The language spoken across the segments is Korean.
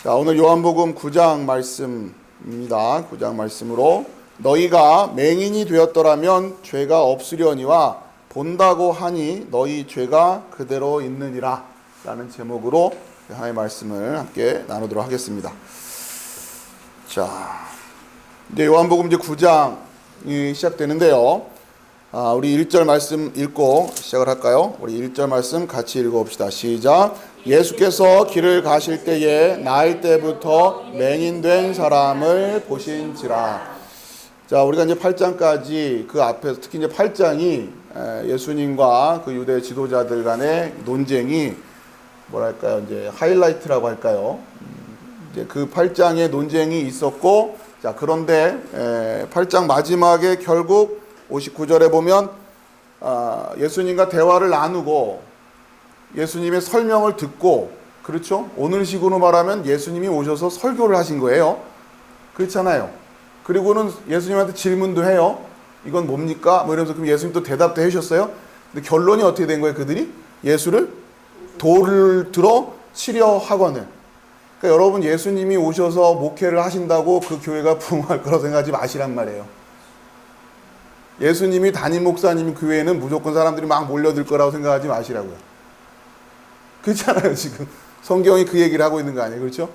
자, 오늘 요한복음 9장 말씀입니다. 9장 말씀으로 너희가 맹인이 되었더라면 죄가 없으려니와 본다고 하니 너희 죄가 그대로 있느니라 라는 제목으로 하나님의 말씀을 함께 나누도록 하겠습니다. 자, 이제 요한복음 이제 9장이 시작되는데요. 우리 1절 말씀 읽고 시작을 할까요? 우리 1절 말씀 같이 읽어봅시다. 시작. 예수께서 길을 가실 때에 나을 때부터 맹인된 사람을 보신지라. 자, 우리가 이제 8장까지 그 앞에서 특히 이제 8장이 예수님과 그 유대 지도자들 간의 논쟁이 뭐랄까요? 이제 하이라이트라고 할까요? 이제 그 8장의 논쟁이 있었고, 자, 그런데 8장 마지막에 결국 59절에 보면 예수님과 대화를 나누고 예수님의 설명을 듣고, 그렇죠? 오늘식으로 말하면 예수님이 오셔서 설교를 하신 거예요. 그렇잖아요. 그리고는 예수님한테 질문도 해요. 이건 뭡니까? 뭐 이러면서 그럼 예수님 또 대답도 해주셨어요. 근데 결론이 어떻게 된 거예요? 그들이 예수를 돌을 들어 치려 하거늘. 그러니까 여러분, 예수님이 오셔서 목회를 하신다고 그 교회가 부흥할 거라고 생각하지 마시란 말이에요. 예수님이 담임 목사님 교회에는 무조건 사람들이 막 몰려들 거라고 생각하지 마시라고요. 그렇잖아요. 지금 성경이 그 얘기를 하고 있는 거 아니에요. 그렇죠?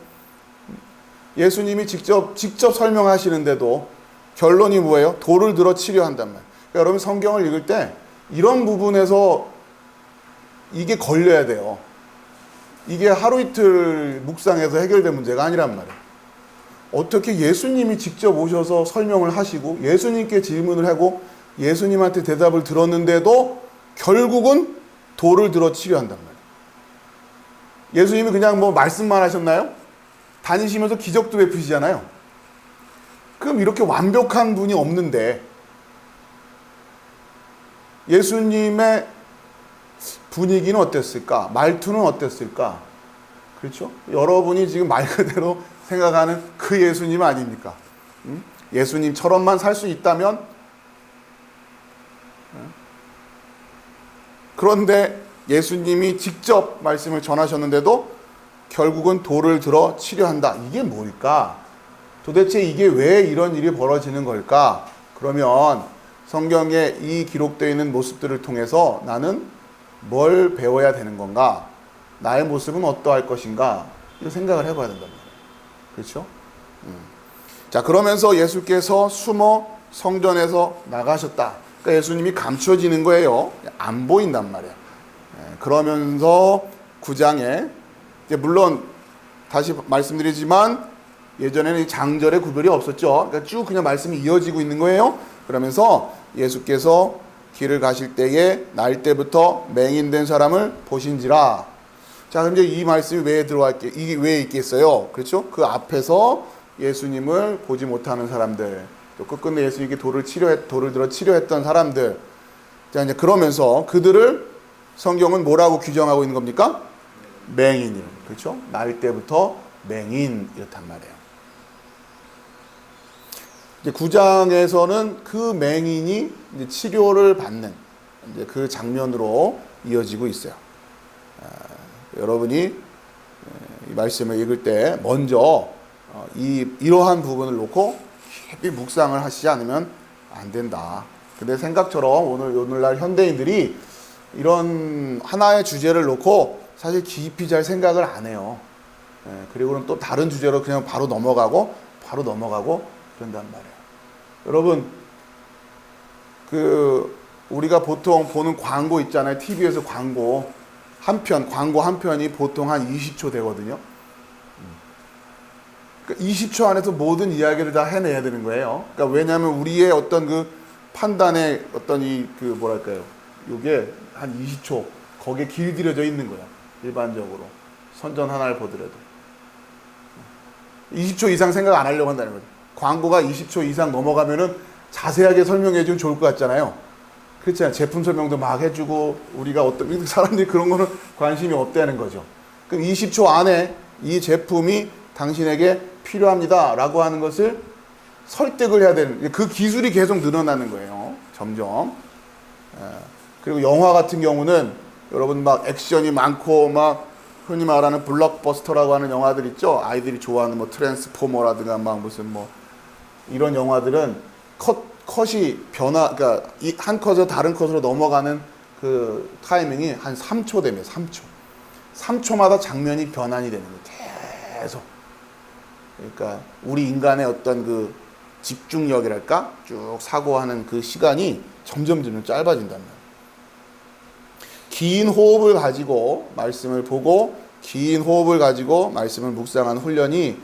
예수님이 직접 설명하시는데도 결론이 뭐예요? 돌을 들어 치려 한단 말이에요. 그러니까 여러분, 성경을 읽을 때 이런 부분에서 이게 걸려야 돼요. 이게 하루 이틀 묵상해서 해결된 문제가 아니란 말이에요. 어떻게 예수님이 직접 오셔서 설명을 하시고 예수님께 질문을 하고 예수님한테 대답을 들었는데도 결국은 돌을 들어 치려 한단 말이에요. 예수님이 그냥 뭐 말씀만 하셨나요? 다니시면서 기적도 베푸시잖아요. 그럼 이렇게 완벽한 분이 없는데 예수님의 분위기는 어땠을까? 말투는 어땠을까? 그렇죠? 여러분이 지금 말 그대로 생각하는 그 예수님 아닙니까? 예수님처럼만 살 수 있다면? 그런데 예수님이 직접 말씀을 전하셨는데도 결국은 돌을 들어 치려 한다. 이게 뭘까? 도대체 이게 왜 이런 일이 벌어지는 걸까? 그러면 성경에 이 기록되어 있는 모습들을 통해서 나는 뭘 배워야 되는 건가? 나의 모습은 어떠할 것인가? 이런 생각을 해봐야 된단 말이에요. 그렇죠? 자, 그러면서 예수께서 숨어 성전에서 나가셨다. 그러니까 예수님이 감춰지는 거예요. 안 보인단 말이에요. 그러면서 9장에 이제 물론 다시 말씀드리지만 예전에는 장절의 구별이 없었죠. 그러니까 쭉 그냥 말씀이 이어지고 있는 거예요. 그러면서 예수께서 길을 가실 때에 날 때부터 맹인된 사람을 보신지라. 자, 그럼 이제 이 말씀이 왜 이게 왜 있겠어요? 그렇죠? 그 앞에서 예수님을 보지 못하는 사람들, 또 끝끝내 예수님께 돌을 들어 치려했던 사람들. 자, 이제 그러면서 그들을 성경은 뭐라고 규정하고 있는 겁니까? 맹인이. 그렇죠? 날 때부터 맹인, 이렇단 말이에요. 이제 9장에서는 그 맹인이 이제 치료를 받는 이제 그 장면으로 이어지고 있어요. 여러분이 이 말씀을 읽을 때 먼저 이러한 부분을 놓고 깊이 묵상을 하시지 않으면 안 된다. 근데 생각처럼 오늘날 현대인들이 이런 하나의 주제를 놓고 사실 깊이 잘 생각을 안 해요. 그리고는 또 다른 주제로 그냥 바로 넘어가고 그런단 말이에요. 여러분, 우리가 보통 보는 광고 있잖아요. TV에서 광고 한 편이 보통 한 20초 되거든요. 그러니까 20초 안에서 모든 이야기를 다 해내야 되는 거예요. 그러니까 왜냐하면 우리의 어떤 그 판단의 어떤 뭐랄까요. 이게 한 20초 거기에 길들여져 있는 거야. 일반적으로 선전 하나를 보더라도 20초 이상 생각 안 하려고 한다는 거죠. 광고가 20초 이상 넘어가면은 자세하게 설명해 주면 좋을 것 같잖아요. 그렇잖아요. 제품 설명도 막 해주고 우리가 어떤 사람들이 그런 거는 관심이 없다는 거죠. 그럼 20초 안에 이 제품이 당신에게 필요합니다 라고 하는 것을 설득을 해야 되는, 그 기술이 계속 늘어나는 거예요. 점점. 그리고 영화 같은 경우는 여러분 막 액션이 많고 막 흔히 말하는 블록버스터라고 하는 영화들 있죠. 아이들이 좋아하는 뭐 트랜스포머라든가 막 무슨 뭐 이런 영화들은 컷이 그러니까 이 한 컷에서 다른 컷으로 넘어가는 그 타이밍이 한 3초 되면 3초. 3초마다 장면이 변환이 되는 거예요. 계속. 그러니까 우리 인간의 어떤 그 집중력이랄까? 쭉 사고하는 그 시간이 점점 짧아진단 말이에요. 긴 호흡을 가지고 말씀을 보고 긴 호흡을 가지고 말씀을 묵상하는 훈련이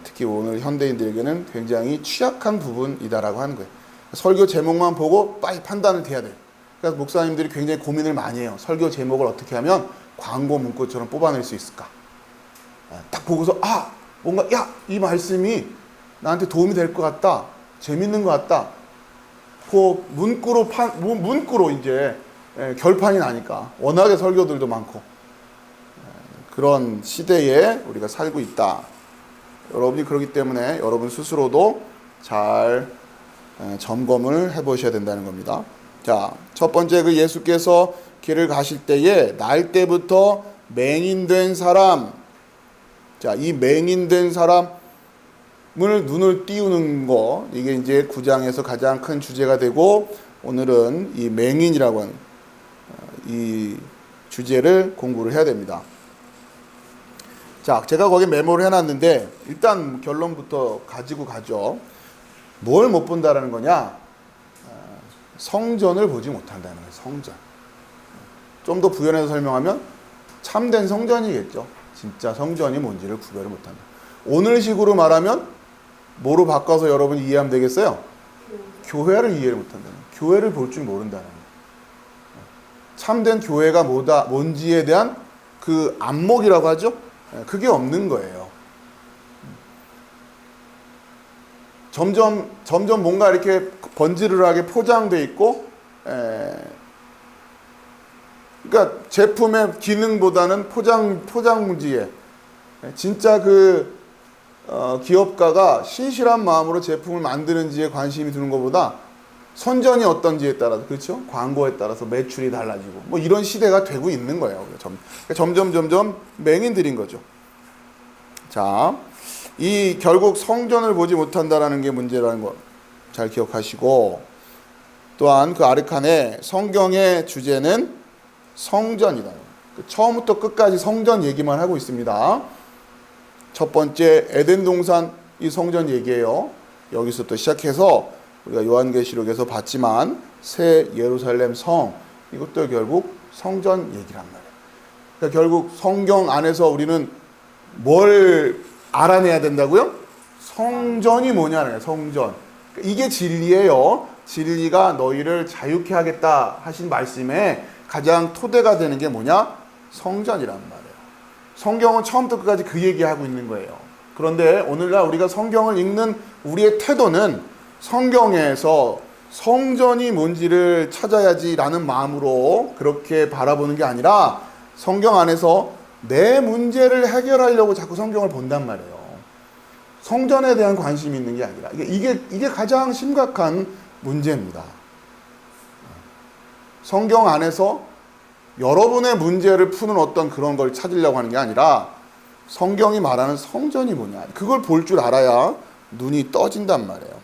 특히 오늘 현대인들에게는 굉장히 취약한 부분이다라고 하는 거예요. 설교 제목만 보고 빨리 판단을 해야 돼요. 그래서 목사님들이 굉장히 고민을 많이 해요. 설교 제목을 어떻게 하면 광고 문구처럼 뽑아낼 수 있을까? 딱 보고서 뭔가 이 말씀이 나한테 도움이 될 것 같다. 재밌는 것 같다. 그 문구로 이제 결판이 나니까 워낙에 설교들도 많고 그런 시대에 우리가 살고 있다. 여러분이 그렇기 때문에 여러분 스스로도 잘 점검을 해보셔야 된다는 겁니다. 자, 첫 번째 그 예수께서 길을 가실 때에 날 때부터 맹인된 사람, 자, 이 맹인된 사람을 눈을 띄우는 거, 이게 이제 9장에서 가장 큰 주제가 되고 오늘은 이 맹인이라고 하는 이 주제를 공부를 해야 됩니다. 자, 제가 거기 메모를 해놨는데 일단 결론부터 가지고 가죠. 뭘 못 본다라는 거냐? 성전을 보지 못한다는 거예요. 성전. 좀 더 부연해서 설명하면 참된 성전이겠죠. 진짜 성전이 뭔지를 구별을 못한다. 오늘식으로 말하면 뭐로 바꿔서 여러분이 이해하면 되겠어요? 교회를 이해를 못한다는 거예요. 교회를 볼 줄 모른다는 거예요. 참된 교회가 뭔지에 대한 그 안목이라고 하죠. 그게 없는 거예요. 점점 뭔가 이렇게 번지르르하게 포장돼 있고, 그러니까 제품의 기능보다는 포장지에 진짜 그 기업가가 신실한 마음으로 제품을 만드는지에 관심이 드는 것보다 선전이 어떤지에 따라서, 그렇죠? 광고에 따라서 매출이 달라지고 뭐 이런 시대가 되고 있는 거예요. 점점 맹인들인 거죠. 자, 이 결국 성전을 보지 못한다라는 게 문제라는 거 잘 기억하시고, 또한 그 아르칸에 성경의 주제는 성전이다. 처음부터 끝까지 성전 얘기만 하고 있습니다. 첫 번째 에덴 동산 이 성전 얘기예요. 여기서부터 시작해서 우리가 요한계시록에서 봤지만 새 예루살렘 성, 이것도 결국 성전 얘기란 말이에요. 그러니까 결국 성경 안에서 우리는 뭘 알아내야 된다고요? 성전이 뭐냐는 거예요. 성전. 이게 진리예요. 진리가 너희를 자유케 하겠다 하신 말씀에 가장 토대가 되는 게 뭐냐? 성전이란 말이에요. 성경은 처음부터 끝까지 그 얘기하고 있는 거예요. 그런데 오늘날 우리가 성경을 읽는 우리의 태도는 성경에서 성전이 뭔지를 찾아야지라는 마음으로 그렇게 바라보는 게 아니라 성경 안에서 내 문제를 해결하려고 자꾸 성경을 본단 말이에요. 성전에 대한 관심이 있는 게 아니라 이게 가장 심각한 문제입니다. 성경 안에서 여러분의 문제를 푸는 어떤 그런 걸 찾으려고 하는 게 아니라 성경이 말하는 성전이 뭐냐, 그걸 볼 줄 알아야 눈이 떠진단 말이에요.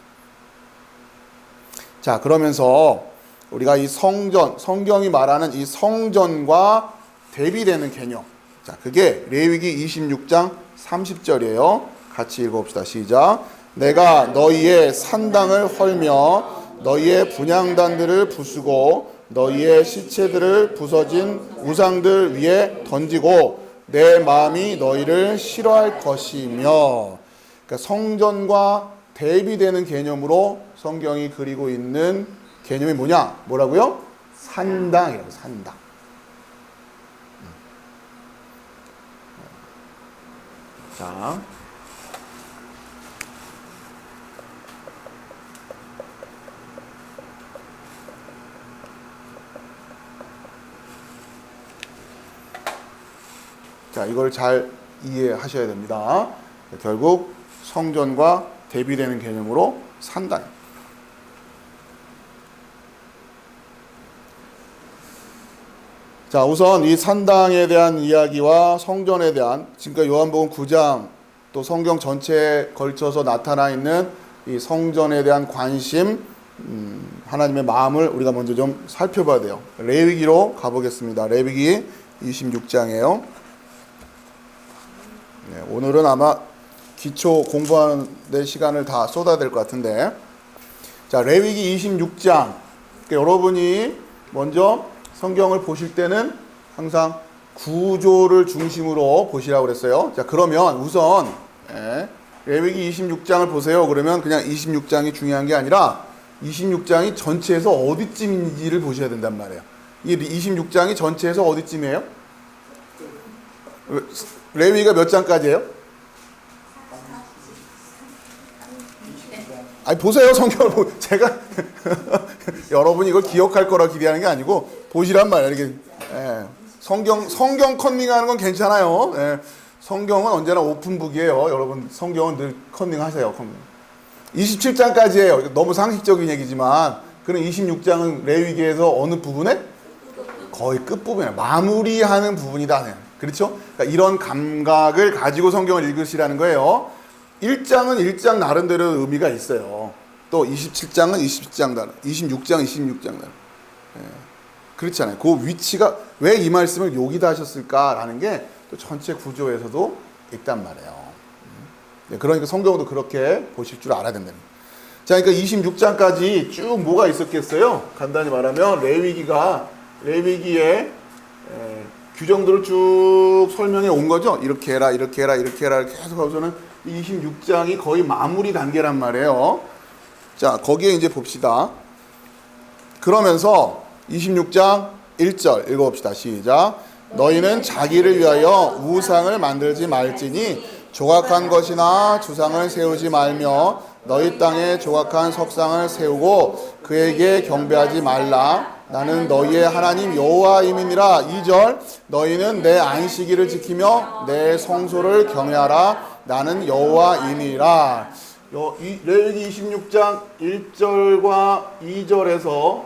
자, 그러면서 우리가 이 성경이 말하는 이 성전과 대비되는 개념, 자, 그게 레위기 26장 30절이에요. 같이 읽어봅시다. 시작. 내가 너희의 산당을 헐며 너희의 분향단들을 부수고 너희의 시체들을 부서진 우상들 위에 던지고 내 마음이 너희를 싫어할 것이며, 그러니까 성전과 대비되는 개념으로 성경이 그리고 있는 개념이 뭐라고요? 산당이라고. 산당. 자, 이걸 잘 이해하셔야 됩니다. 결국 성전과 대비되는 개념으로 산당. 자, 우선 이 산당에 대한 이야기와 성전에 대한 지금까지 요한복음 9장 또 성경 전체에 걸쳐서 나타나 있는 이 성전에 대한 관심, 하나님의 마음을 우리가 먼저 좀 살펴봐야 돼요. 레위기로 가보겠습니다. 레위기 26장이에요. 네, 오늘은 아마 기초 공부하는 데 시간을 다 쏟아야 될 것 같은데, 자, 레위기 26장. 그러니까 여러분이 먼저 성경을 보실 때는 항상 구조를 중심으로 보시라고 그랬어요. 자, 그러면 우선 레위기 26장을 보세요. 그러면 그냥 26장이 중요한 게 아니라 26장이 전체에서 어디쯤인지를 보셔야 된단 말이에요. 이 26장이 전체에서 어디쯤이에요? 레위기가 몇 장까지예요? 아니 보세요. 성경을 제가 여러분이 이걸 기억할 거라 기대하는 게 아니고 보시란 말이에요. 이렇게 성경 컨닝하는 건 괜찮아요. 성경은 언제나 오픈북이에요. 여러분 성경은 늘 컨닝하세요. 27장까지예요. 너무 상식적인 얘기지만 그럼 26장은 레위기에서 어느 부분에? 거의 끝부분에 마무리하는 부분이다. 그렇죠? 그러니까 이런 감각을 가지고 성경을 읽으시라는 거예요. 1장은 1장 나름대로 의미가 있어요. 또 27장은 27장 나름, 26장 26장 나름. 그렇잖아요. 그 위치가 왜 이 말씀을 여기다 하셨을까라는 게 또 전체 구조에서도 있단 말이에요. 그러니까 성경도 그렇게 보실 줄 알아야 된다는 거예요. 자, 그러니까 26장까지 쭉 뭐가 있었겠어요? 간단히 말하면 레위기의 규정들을 쭉 설명해 온 거죠. 이렇게 해라, 이렇게 해라, 이렇게 해라 계속 하고서는 26장이 거의 마무리 단계란 말이에요. 자, 거기에 이제 봅시다. 그러면서 26장 1절 읽어봅시다. 시작. 너희는 자기를 위하여 우상을 만들지 말지니 조각한 것이나 주상을 세우지 말며 너희 땅에 조각한 석상을 세우고 그에게 경배하지 말라. 나는 너희의 하나님 여호와임이니라. 2절. 너희는 내 안식일을 지키며 내 성소를 경외하라. 나는 여호와이니라. 레위기 26장 1절과 2절에서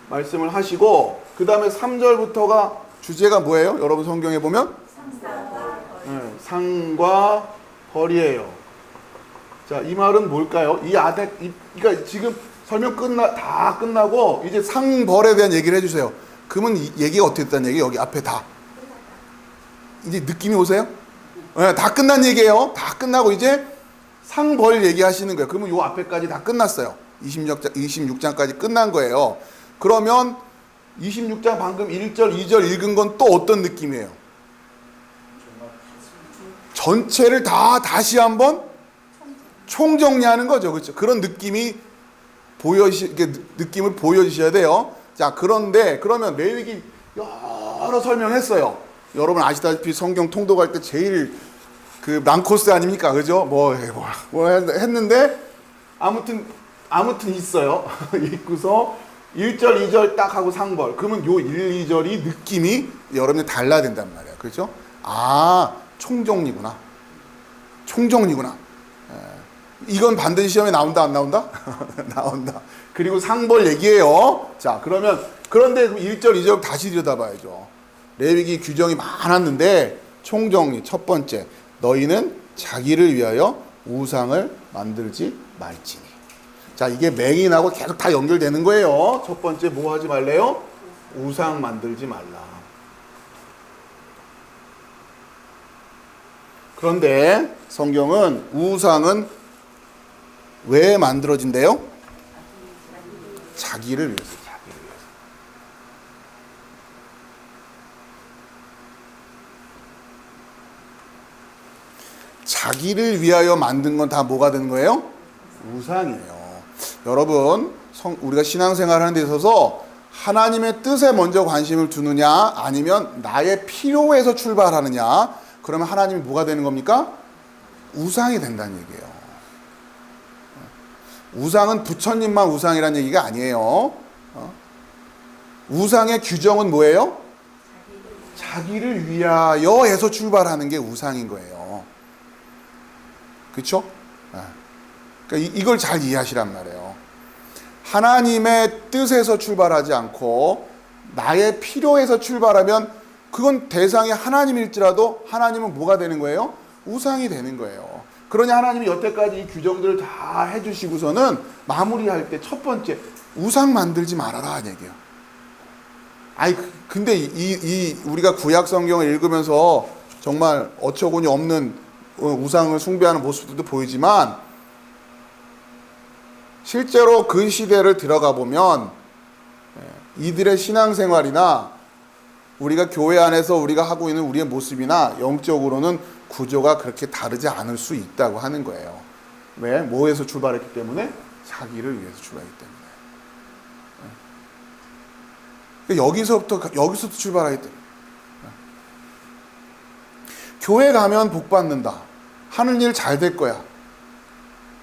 말씀을 하시고 그 다음에 3절부터가 주제가 뭐예요? 여러분 성경에 보면 상과 벌이에요. 자, 이 말은 뭘까요? 그러니까 지금 설명 다 끝나고 이제 상벌에 대한 얘기를 해주세요. 그러면 얘기가 어떻게 됐다는 얘기? 여기 앞에 다 이제 느낌이 오세요? 다 끝난 얘기예요. 다 끝나고 이제 상벌 얘기하시는 거예요. 그러면 요 앞에까지 다 끝났어요. 26장까지 끝난 거예요. 그러면 26장 방금 1절, 2절 읽은 건 또 어떤 느낌이에요? 전체를 다시 한번 총정리하는 거죠. 그렇죠? 그런 느낌을 보여주셔야 돼요. 자, 그런데 그러면 레위기 여러 설명했어요. 여러분 아시다시피 성경 통독할 때 제일 그 난코스 아닙니까? 그죠? 뭐 했는데 아무튼 있어요. 있고서 1절, 2절 딱 하고 상벌. 그러면 요 1, 2절이 느낌이 여러분들 달라야 된단 말이에요. 그렇죠? 아, 총정리구나. 이건 반드시 시험에 나온다, 안 나온다? 나온다. 그리고 상벌 얘기예요. 자, 그런데 1절, 2절 다시 들여다봐야죠. 레위기 규정이 많았는데 총정리 첫 번째. 너희는 자기를 위하여 우상을 만들지 말지니. 자, 이게 맹인하고 계속 다 연결되는 거예요. 첫 번째 뭐 하지 말래요? 우상 만들지 말라. 그런데 성경은 우상은 왜 만들어진대요? 자기를 위해서. 자기를 위하여 만든 건 다 뭐가 되는 거예요? 우상이에요. 여러분, 우리가 신앙생활 하는 데 있어서 하나님의 뜻에 먼저 관심을 두느냐 아니면 나의 필요에서 출발하느냐, 그러면 하나님이 뭐가 되는 겁니까? 우상이 된다는 얘기예요. 우상은 부처님만 우상이라는 얘기가 아니에요. 우상의 규정은 뭐예요? 자기를 위하여 해서 출발하는 게 우상인 거예요. 그렇죠? 그러니까 이걸 잘 이해하시란 말이에요. 하나님의 뜻에서 출발하지 않고 나의 필요에서 출발하면 그건 대상이 하나님일지라도 하나님은 뭐가 되는 거예요? 우상이 되는 거예요. 그러니 하나님이 여태까지 이 규정들을 다 해주시고서는 마무리할 때 첫 번째 우상 만들지 말아라 얘기예요. 아니 근데 우리가 구약 성경을 읽으면서 정말 어처구니 없는 우상을 숭배하는 모습들도 보이지만 실제로 그 시대를 들어가 보면 이들의 신앙생활이나 우리가 교회 안에서 우리가 하고 있는 우리의 모습이나 영적으로는 구조가 그렇게 다르지 않을 수 있다고 하는 거예요. 왜? 뭐에서 출발했기 때문에? 자기를 위해서 출발했기 때문에. 여기서부터 출발하기 때문에. 교회 가면 복 받는다. 하는 일 잘 될 거야.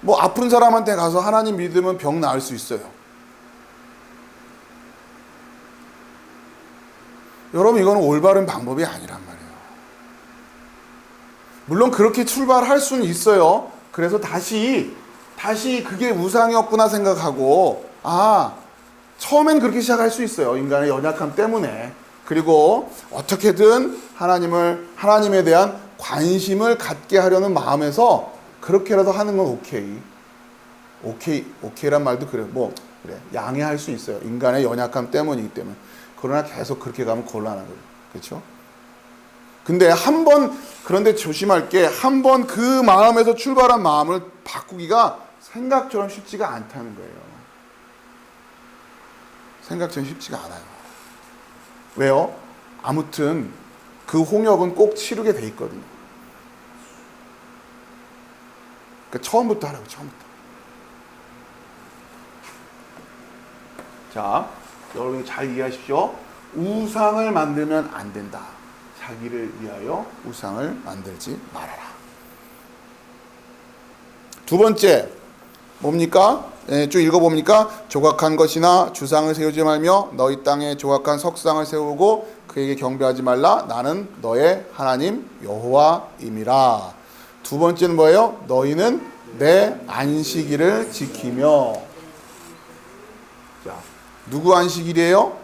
뭐 아픈 사람한테 가서 하나님 믿으면 병 나을 수 있어요. 여러분 이거는 올바른 방법이 아니란 말이에요. 물론 그렇게 출발할 수는 있어요. 그래서 다시 그게 우상이었구나 생각하고 처음엔 그렇게 시작할 수 있어요. 인간의 연약함 때문에. 그리고 어떻게든 하나님에 대한 관심을 갖게 하려는 마음에서 그렇게라도 하는 건 오케이란 말도 그래. 그래. 양해할 수 있어요. 인간의 연약함 때문이기 때문에. 그러나 계속 그렇게 가면 곤란한 거예요. 그렇죠? 근데 그런데 조심할 게 한 번 그 마음에서 출발한 마음을 바꾸기가 생각처럼 쉽지가 않다는 거예요. 생각처럼 쉽지가 않아요. 왜요? 아무튼 그 홍역은 꼭 치르게 돼 있거든요. 그러니까 처음부터 하라고, 처음부터. 자, 여러분이 잘 이해하십시오. 우상을 만들면 안 된다. 자기를 위하여 우상을 만들지 말아라. 두 번째 뭡니까? 쭉 읽어봅니까? 조각한 것이나 주상을 세우지 말며 너희 땅에 조각한 석상을 세우고 그에게 경배하지 말라. 나는 너의 하나님 여호와임이라. 두 번째는 뭐예요? 너희는 내 안식일을 지키며. 자, 누구 안식일이에요?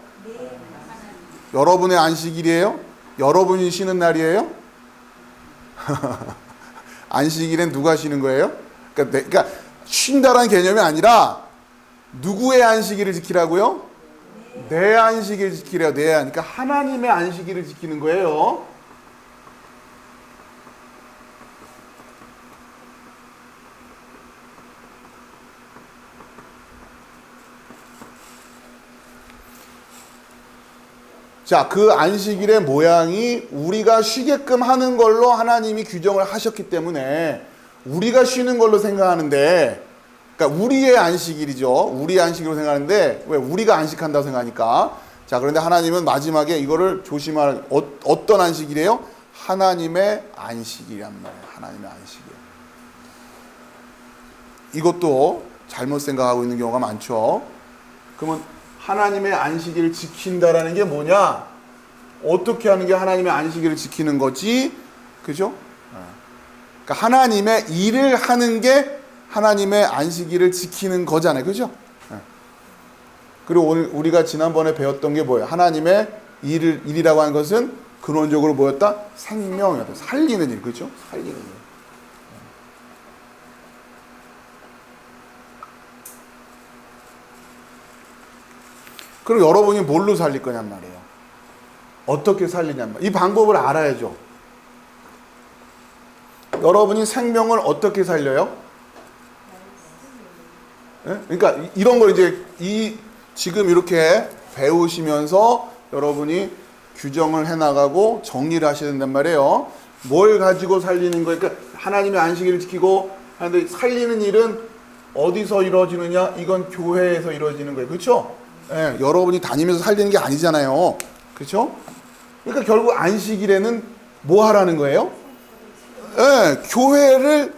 여러분의 안식일이에요? 여러분이 쉬는 날이에요? 안식일엔 누가 쉬는 거예요? 그러니까 쉰다라는 개념이 아니라 누구의 안식일을 지키라고요? 내 안식일을 지키래요. 그러니까 하나님의 안식일을 지키는 거예요. 자, 그 안식일의 모양이 우리가 쉬게끔 하는 걸로 하나님이 규정을 하셨기 때문에 우리가 쉬는 걸로 생각하는데, 그러니까 우리의 안식일이죠. 우리의 안식일로 생각하는데 왜 우리가 안식한다고 생각하니까. 자, 그런데 하나님은 마지막에 이거를 조심할 어떤 안식일이에요? 하나님의 안식일이란 말이에요. 하나님의 안식일. 이것도 잘못 생각하고 있는 경우가 많죠. 그러면 하나님의 안식일을 지킨다라는 게 뭐냐? 어떻게 하는 게 하나님의 안식일을 지키는 거지? 그죠? 그러니까 하나님의 일을 하는 게 하나님의 안식일을 지키는 거잖아요. 그죠? 그리고 오늘 우리가 지난번에 배웠던 게 뭐예요? 하나님의 일이라고 하는 것은 근원적으로 뭐였다? 생명이었다. 살리는 일. 그죠? 살리는 일. 그럼 여러분이 뭘로 살릴 거냔 말이에요. 어떻게 살리냔 말이에요. 이 방법을 알아야죠. 여러분이 생명을 어떻게 살려요? 네? 그러니까 이런 걸 이제 지금 이렇게 배우시면서 여러분이 규정을 해나가고 정리를 하셔야 된단 말이에요. 뭘 가지고 살리는 거예요? 그러니까 하나님의 안식일을 지키고 하는데 살리는 일은 어디서 이루어지느냐? 이건 교회에서 이루어지는 거예요. 그렇죠? 예, 여러분이 다니면서 살리는 게 아니잖아요. 그렇죠? 그러니까 결국 안식일에는 뭐 하라는 거예요? 예, 교회를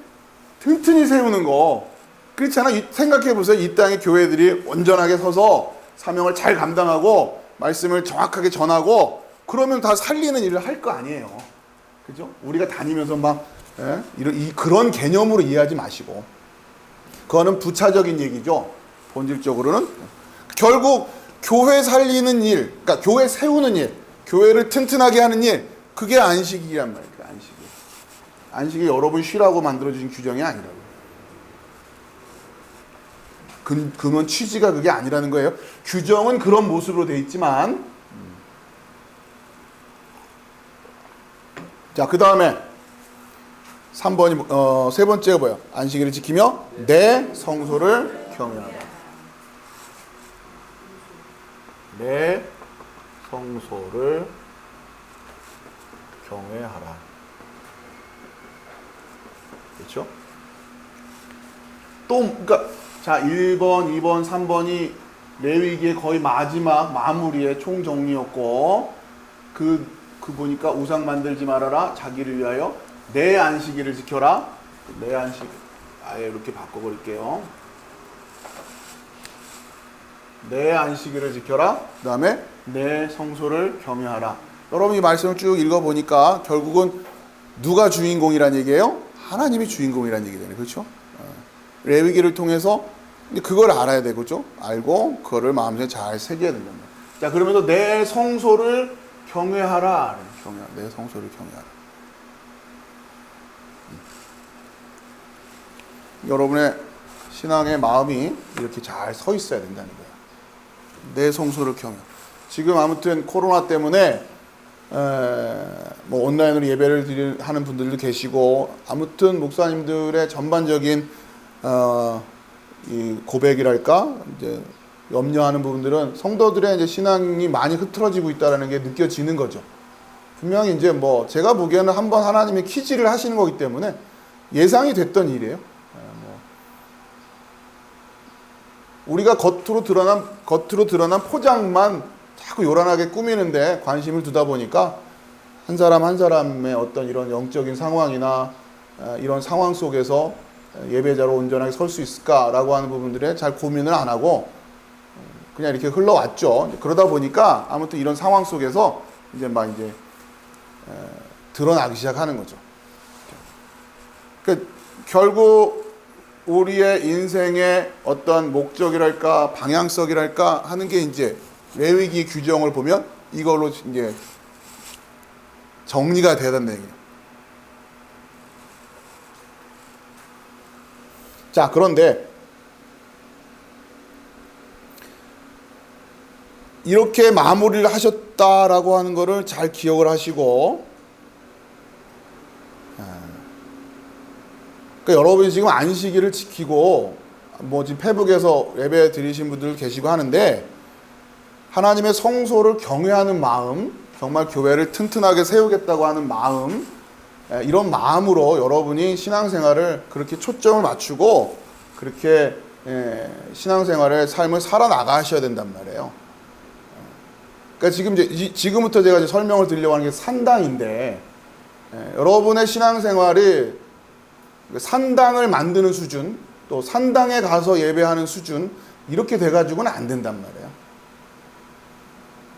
튼튼히 세우는 거. 그렇잖아. 생각해 보세요. 이 땅에 교회들이 온전하게 서서 사명을 잘 감당하고 말씀을 정확하게 전하고 그러면 다 살리는 일을 할 거 아니에요. 그죠? 우리가 다니면서 막 그런 개념으로 이해하지 마시고 그거는 부차적인 얘기죠. 본질적으로는 결국 교회 살리는 일, 그러니까 교회 세우는 일, 교회를 튼튼하게 하는 일, 그게 안식이란 말이에요. 안식이. 안식이 여러분 쉬라고 만들어주신 규정이 아니라고. 그건 취지가 그게 아니라는 거예요. 규정은 그런 모습으로 돼 있지만, 자, 그 다음에 3번이 세 번째가 뭐예요? 안식일을 지키며 내 성소를 경외하라. 내 성소를 경외하라. 그렇죠? 또 그러니까 자, 1번, 2번, 3번이 레위기의 거의 마지막 마무리의 총정리였고 그 보니까 우상 만들지 말아라. 자기를 위하여 내 안식일을 지켜라. 내 안식 아예 이렇게 바꿔버릴게요. 내 안식일을 지켜라. 그 다음에 내 성소를 경외하라. 여러분 이 말씀을 쭉 읽어보니까 결국은 누가 주인공이란 얘기예요? 하나님이 주인공이란 얘기잖아요. 그렇죠? 레위기를 통해서 그걸 알아야 되고, 그렇죠? 알고 그거를 마음속에 잘 새겨야 된다. 자, 그러면서 내 성소를 경외하라. 내 성소를 경외하라. 여러분의 신앙의 마음이 이렇게 잘 서 있어야 된다는 거예요. 내 성소를 경외. 지금 아무튼 코로나 때문에 뭐 온라인으로 예배를 하는 분들도 계시고, 아무튼 목사님들의 전반적인 이 고백이랄까, 이제 염려하는 부분들은 성도들의 이제 신앙이 많이 흐트러지고 있다는 게 느껴지는 거죠. 분명히 이제 뭐 제가 보기에는 한번 하나님이 퀴즈를 하시는 거기 때문에 예상이 됐던 일이에요. 우리가 겉으로 드러난 포장만 자꾸 요란하게 꾸미는데 관심을 두다 보니까 한 사람 한 사람의 어떤 이런 영적인 상황이나 이런 상황 속에서 예배자로 온전하게 설 수 있을까라고 하는 부분들에 잘 고민을 안 하고 그냥 이렇게 흘러왔죠. 그러다 보니까 아무튼 이런 상황 속에서 이제 드러나기 시작하는 거죠. 그러니까 결국 우리의 인생의 어떤 목적이랄까 방향성이랄까 하는 게 이제 레위기 규정을 보면 이걸로 이제 정리가 돼야 된다는 얘기예요. 자, 그런데 이렇게 마무리를 하셨다라고 하는 거를 잘 기억을 하시고, 그러니까 여러분이 지금 안식일을 지키고 뭐 지금 페북에서 예배 드리신 분들 계시고 하는데, 하나님의 성소를 경외하는 마음, 정말 교회를 튼튼하게 세우겠다고 하는 마음, 이런 마음으로 여러분이 신앙생활을 그렇게 초점을 맞추고 그렇게 신앙생활의 삶을 살아나가셔야 된단 말이에요. 그러니까 지금부터 제가 이제 설명을 드리려고 하는 게 산당인데, 여러분의 신앙생활이 산당을 만드는 수준, 또 산당에 가서 예배하는 수준, 이렇게 돼가지고는 안 된단 말이에요.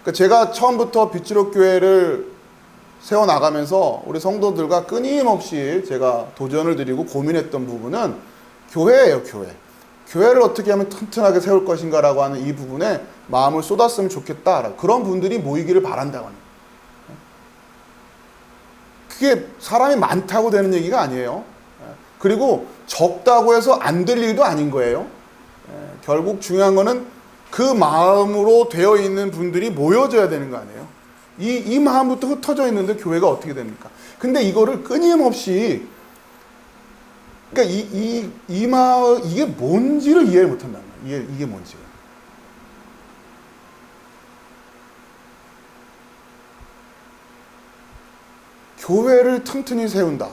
그러니까 제가 처음부터 빛으로 교회를 세워나가면서 우리 성도들과 끊임없이 제가 도전을 드리고 고민했던 부분은 교회예요, 교회. 교회를 어떻게 하면 튼튼하게 세울 것인가라고 하는 이 부분에 마음을 쏟았으면 좋겠다. 그런 분들이 모이기를 바란다고 합니다. 그게 사람이 많다고 되는 얘기가 아니에요. 그리고 적다고 해서 안 될 일도 아닌 거예요. 결국 중요한 거는 그 마음으로 되어 있는 분들이 모여져야 되는 거 아니에요. 이 마음부터 흩어져 있는데 교회가 어떻게 됩니까? 근데 이거를 끊임없이, 그러니까 이게 뭔지를 이해를 못 한단 말이에요. 이게 뭔지. 교회를 튼튼히 세운다.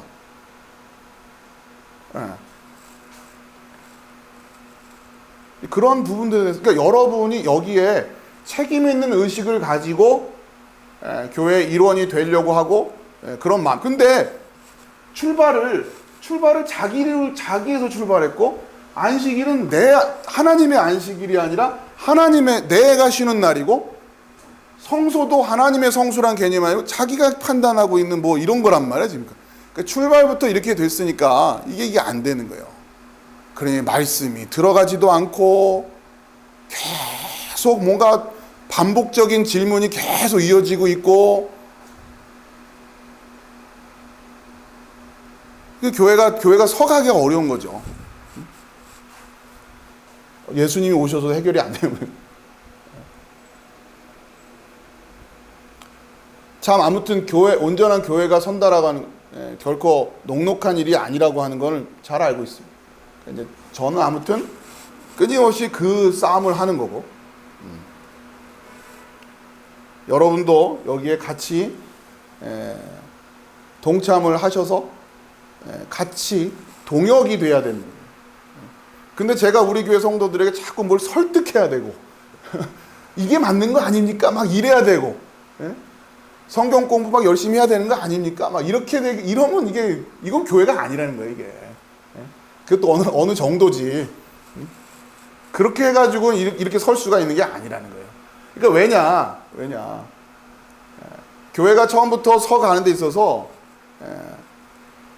그런 부분들에 대해서, 그러니까 여러분이 여기에 책임 있는 의식을 가지고 교회 일원이 되려고 하고 그런 마음. 근데 출발을 자기에서 출발했고, 안식일은 하나님의 안식일이 아니라 내가 쉬는 날이고, 성소도 하나님의 성소란 개념이 아니고 자기가 판단하고 있는 뭐 이런 거란 말이야 지금. 그러니까 출발부터 이렇게 됐으니까 이게 안 되는 거예요. 그러니 말씀이 들어가지도 않고 계속 뭔가 반복적인 질문이 계속 이어지고 있고, 교회가 서가기가 어려운 거죠. 예수님이 오셔서 해결이 안 되면. 참 아무튼 온전한 교회가 선다라고 결코 녹록한 일이 아니라고 하는 걸 잘 알고 있습니다. 이제 저는 아무튼 끊임없이 그 싸움을 하는 거고, 여러분도 여기에 같이 동참을 하셔서 같이 동역이 돼야 됩니다. 근데 제가 우리 교회 성도들에게 자꾸 뭘 설득해야 되고 이게 맞는 거 아닙니까? 막 이래야 되고, 성경 공부 막 열심히 해야 되는 거 아닙니까? 막 이렇게 이러면 이건 교회가 아니라는 거예요, 이게. 그것도 어느 정도지. 그렇게 해가지고 이렇게 설 수가 있는 게 아니라는 거예요. 그러니까 왜냐? 교회가 처음부터 서가는 데 있어서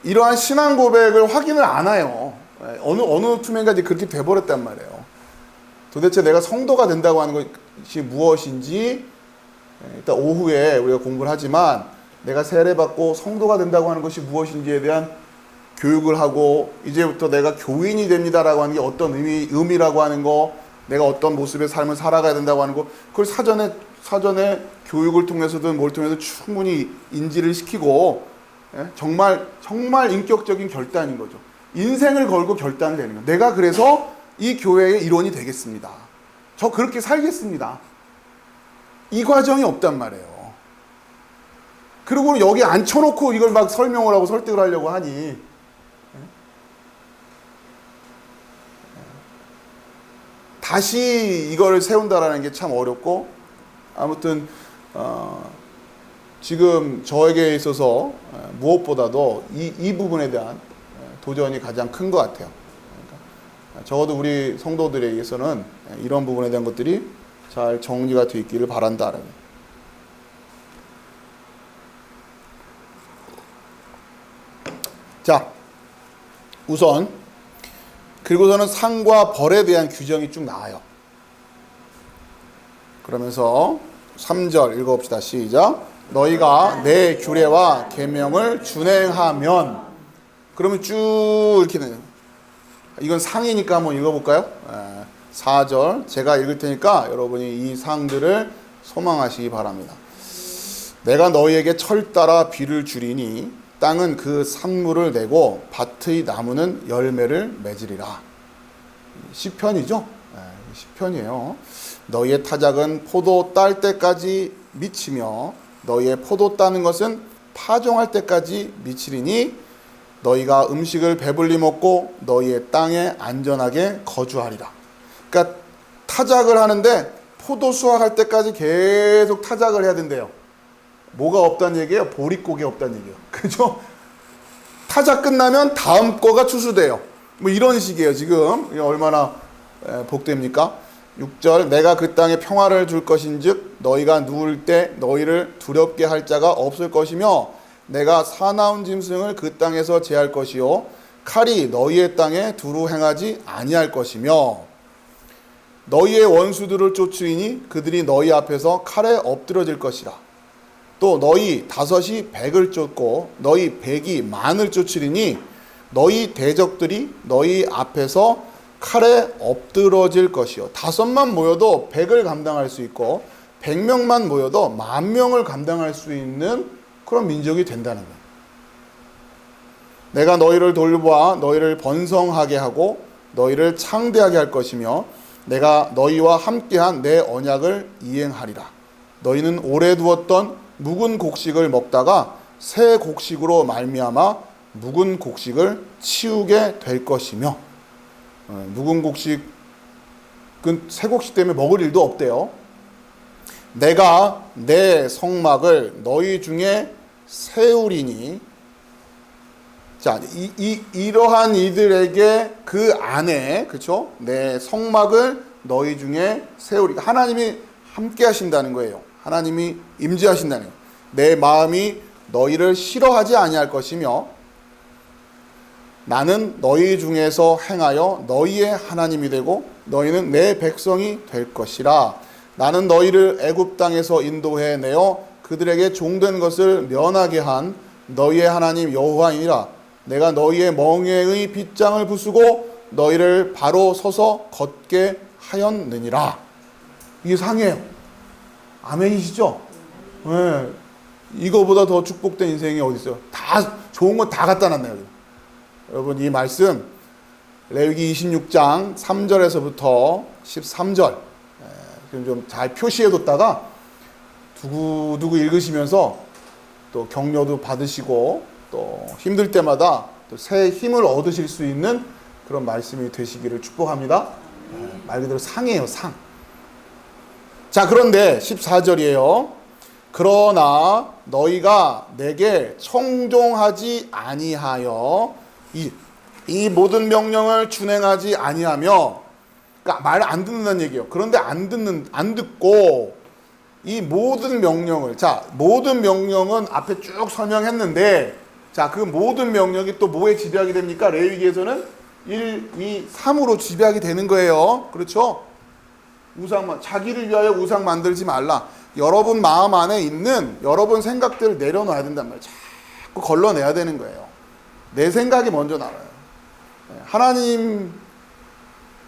이러한 신앙 고백을 확인을 안 해요. 어느 투명까지 그렇게 돼버렸단 말이에요. 도대체 내가 성도가 된다고 하는 것이 무엇인지, 일단 오후에 우리가 공부를 하지만 내가 세례받고 성도가 된다고 하는 것이 무엇인지에 대한 교육을 하고, 이제부터 내가 교인이 됩니다라고 하는 게 어떤 의미라고 하는 거, 내가 어떤 모습의 삶을 살아가야 된다고 하는 거, 그걸 사전에 교육을 통해서든 뭘 통해서 충분히 인지를 시키고, 정말 인격적인 결단인 거죠. 인생을 걸고 결단을 내는 거예요. 내가 그래서 이 교회의 일원이 되겠습니다. 저 그렇게 살겠습니다. 이 과정이 없단 말이에요. 그리고 여기 앉혀놓고 이걸 막 설명을 하고 설득을 하려고 하니, 다시 이걸 세운다라는 게 참 어렵고, 아무튼 지금 저에게 있어서 무엇보다도 이 부분에 대한 도전이 가장 큰 것 같아요. 그러니까 적어도 우리 성도들에게서는 이런 부분에 대한 것들이 잘 정리가 되어 있기를 바란다. 자, 우선 그리고서는 상과 벌에 대한 규정이 쭉 나와요. 그러면서 3절 읽어봅시다. 시작. 너희가 내 규례와 계명을 준행하면, 그러면 쭉 이렇게 돼요. 이건 상이니까 한번 읽어볼까요? 4절 제가 읽을 테니까 여러분이 이 상들을 소망하시기 바랍니다. 내가 너희에게 철 따라 비를 주리니 땅은 그 산물을 내고 밭의 나무는 열매를 맺으리라. 시편이죠? 시편이에요. 너희의 타작은 포도 딸 때까지 미치며 너희의 포도 따는 것은 파종할 때까지 미치리니 너희가 음식을 배불리 먹고 너희의 땅에 안전하게 거주하리라. 그러니까 타작을 하는데 포도 수확할 때까지 계속 타작을 해야 된대요. 뭐가 없다는 얘기예요? 보릿고개 없다는 얘기예요. 그죠? 타작 끝나면 다음 거가 추수돼요. 뭐 이런 식이에요. 지금 얼마나 복됩니까? 6절 내가 그 땅에 평화를 줄 것인즉 너희가 누울 때 너희를 두렵게 할 자가 없을 것이며 내가 사나운 짐승을 그 땅에서 제할 것이요 칼이 너희의 땅에 두루 행하지 아니할 것이며 너희의 원수들을 쫓으리니 그들이 너희 앞에서 칼에 엎드러질 것이라. 또 너희 5이 100을 쫓고 너희 100이 만을 쫓으리니 너희 대적들이 너희 앞에서 칼에 엎드러질 것이요. 5만 모여도 100을 감당할 수 있고 100명만 모여도 10,000명을 감당할 수 있는 그런 민족이 된다는 거예요. 내가 너희를 돌보아 너희를 번성하게 하고 너희를 창대하게 할 것이며 내가 너희와 함께한 내 언약을 이행하리라. 너희는 오래 두었던 묵은 곡식을 먹다가 새 곡식으로 말미암아 묵은 곡식을 치우게 될 것이며, 묵은 곡식은 새 곡식 때문에 먹을 일도 없대요. 내가 내 성막을 너희 중에 세우리니. 자, 이러한 이들에게 그 안에, 그렇죠? 내 성막을 너희 중에 세우리. 하나님이 함께 하신다는 거예요. 하나님이 임재하신다는 거예요. 내 마음이 너희를 싫어하지 아니할 것이며 나는 너희 중에서 행하여 너희의 하나님이 되고 너희는 내 백성이 될 것이라. 나는 너희를 애굽 땅에서 인도해 내어 그들에게 종된 것을 면하게 한 너희의 하나님 여호와이니라. 내가 너희의 멍에의 빗장을 부수고 너희를 바로 서서 걷게 하였느니라. 이게 상이에요. 아멘이시죠? 네. 이거보다 더 축복된 인생이 어디 있어요? 다 좋은 건 다 갖다 놨네요. 여러분, 이 말씀 레위기 26장 3절에서부터 13절 좀 잘 표시해뒀다가 두고두고 읽으시면서 또 격려도 받으시고 또 힘들 때마다 또 새 힘을 얻으실 수 있는 그런 말씀이 되시기를 축복합니다. 말 그대로 상이에요, 상. 자, 그런데 14절이에요. 그러나 너희가 내게 청종하지 아니하여 이 모든 명령을 준행하지 아니하며, 그러니까 말 안 듣는다는 얘기예요. 그런데 안 듣고 이 모든 명령을, 자, 모든 명령은 앞에 쭉 설명했는데, 자, 그 모든 명령이 또 뭐에 집약이 됩니까? 레위기에서는 1, 2, 3으로 집약이 되는 거예요. 그렇죠? 자기를 위하여 우상 만들지 말라. 여러분 마음 안에 있는 여러분 생각들을 내려놔야 된단 말이에요. 자꾸 걸러내야 되는 거예요. 내 생각이 먼저 나와요. 하나님,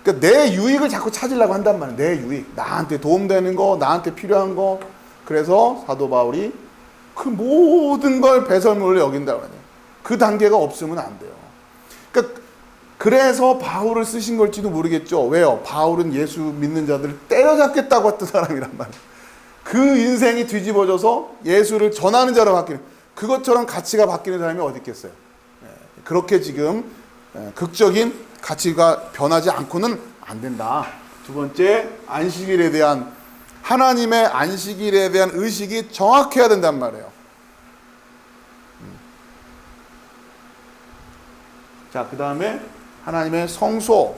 그러니까 내 유익을 자꾸 찾으려고 한단 말이에요. 내 유익, 나한테 도움되는 거, 나한테 필요한 거. 그래서 사도 바울이 그 모든 걸 배설물로 여긴다고 하네요. 그 단계가 없으면 안 돼요. 그러니까 그래서 바울을 쓰신 걸지도 모르겠죠. 왜요? 바울은 예수 믿는 자들을 때려잡겠다고 했던 사람이란 말이에요. 그 인생이 뒤집어져서 예수를 전하는 자로 바뀌는, 그것처럼 가치가 바뀌는 사람이 어디 있겠어요? 그렇게 지금 극적인 가치가 변하지 않고는 안 된다. 두 번째, 안식일에 대한, 하나님의 안식일에 대한 의식이 정확해야 된단 말이에요. 자, 그 다음에 하나님의 성소,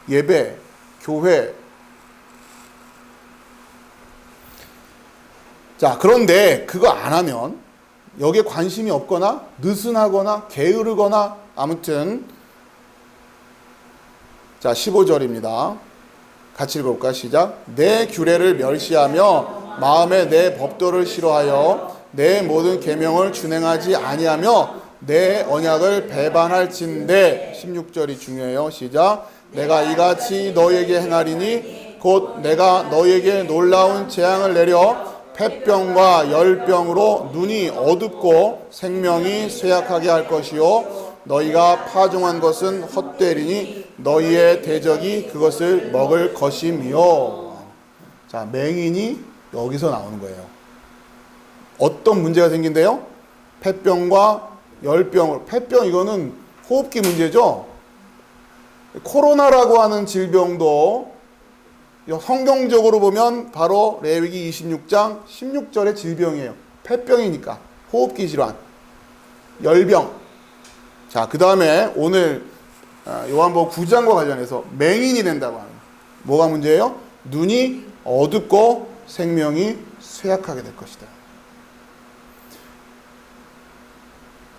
예배, 교회. 자, 그런데 그거 안 하면, 여기에 관심이 없거나 느슨하거나 게으르거나, 아무튼, 자, 15절입니다. 같이 읽어볼까요? 시작. 내 규례를 멸시하며 마음에 내 법도를 싫어하여 내 모든 계명을 준행하지 아니하며 내 언약을 배반할진대. 16절이 중요해요. 시작. 내가 이같이 너희에게 행하리니 곧 내가 너희에게 놀라운 재앙을 내려 폐병과 열병으로 눈이 어둡고 생명이 쇠약하게 할 것이요 너희가 파종한 것은 헛되리니 너희의 대적이 그것을 먹을 것이며. 자, 맹인이 여기서 나오는 거예요. 어떤 문제가 생긴대요? 폐병과 열병을, 폐병 이거는 호흡기 문제죠. 코로나라고 하는 질병도 성경적으로 보면 바로 레위기 26장 16절의 질병이에요. 폐병이니까 호흡기 질환, 열병. 자, 그 다음에 오늘 요한복음 9장과 관련해서 맹인이 된다고 하는, 뭐가 문제예요? 눈이 어둡고 생명이 쇠약하게 될 것이다.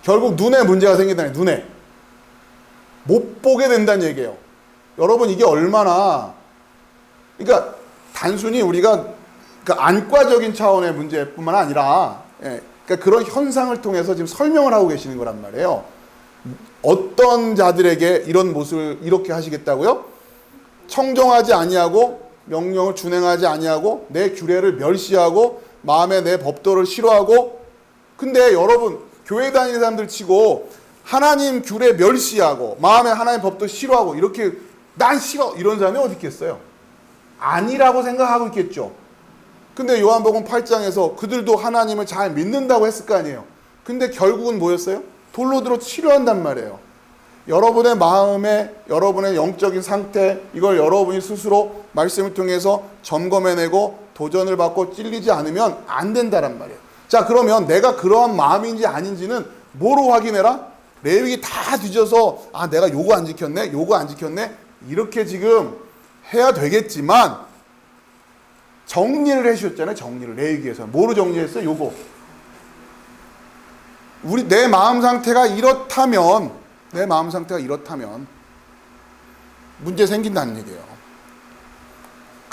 결국 눈에 문제가 생긴다는, 눈에 못 보게 된다는 얘기예요. 여러분, 이게 얼마나, 그러니까 단순히 우리가 그러니까 안과적인 차원의 문제뿐만 아니라, 그러니까 그런 현상을 통해서 지금 설명을 하고 계시는 거란 말이에요. 어떤 자들에게 이런 모습을 이렇게 하시겠다고요? 청정하지 아니하고 명령을 준행하지 아니하고 내 규례를 멸시하고 마음에 내 법도를 싫어하고. 근데 여러분, 교회 다니는 사람들 치고 하나님 규례 멸시하고 마음에 하나님 법도 싫어하고 이렇게 난 싫어 이런 사람이 어디 있겠어요? 아니라고 생각하고 있겠죠. 근데 요한복음 8장에서 그들도 하나님을 잘 믿는다고 했을 거 아니에요. 근데 결국은 뭐였어요? 돌로 들어 치료한단 말이에요. 여러분의 마음에, 여러분의 영적인 상태, 이걸 여러분이 스스로 말씀을 통해서 점검해내고 도전을 받고 찔리지 않으면 안 된다란 말이에요. 자, 그러면 내가 그러한 마음인지 아닌지는 뭐로 확인해라? 레위기 다 뒤져서 내가 요거 안 지켰네, 요거 안 지켰네, 이렇게 지금 해야 되겠지만 정리를 해주셨잖아요. 정리를 레위기에서 뭐로 정리했어요? 요거. 내 마음 상태가 이렇다면, 내 마음 상태가 이렇다면 문제 생긴다는 얘기예요.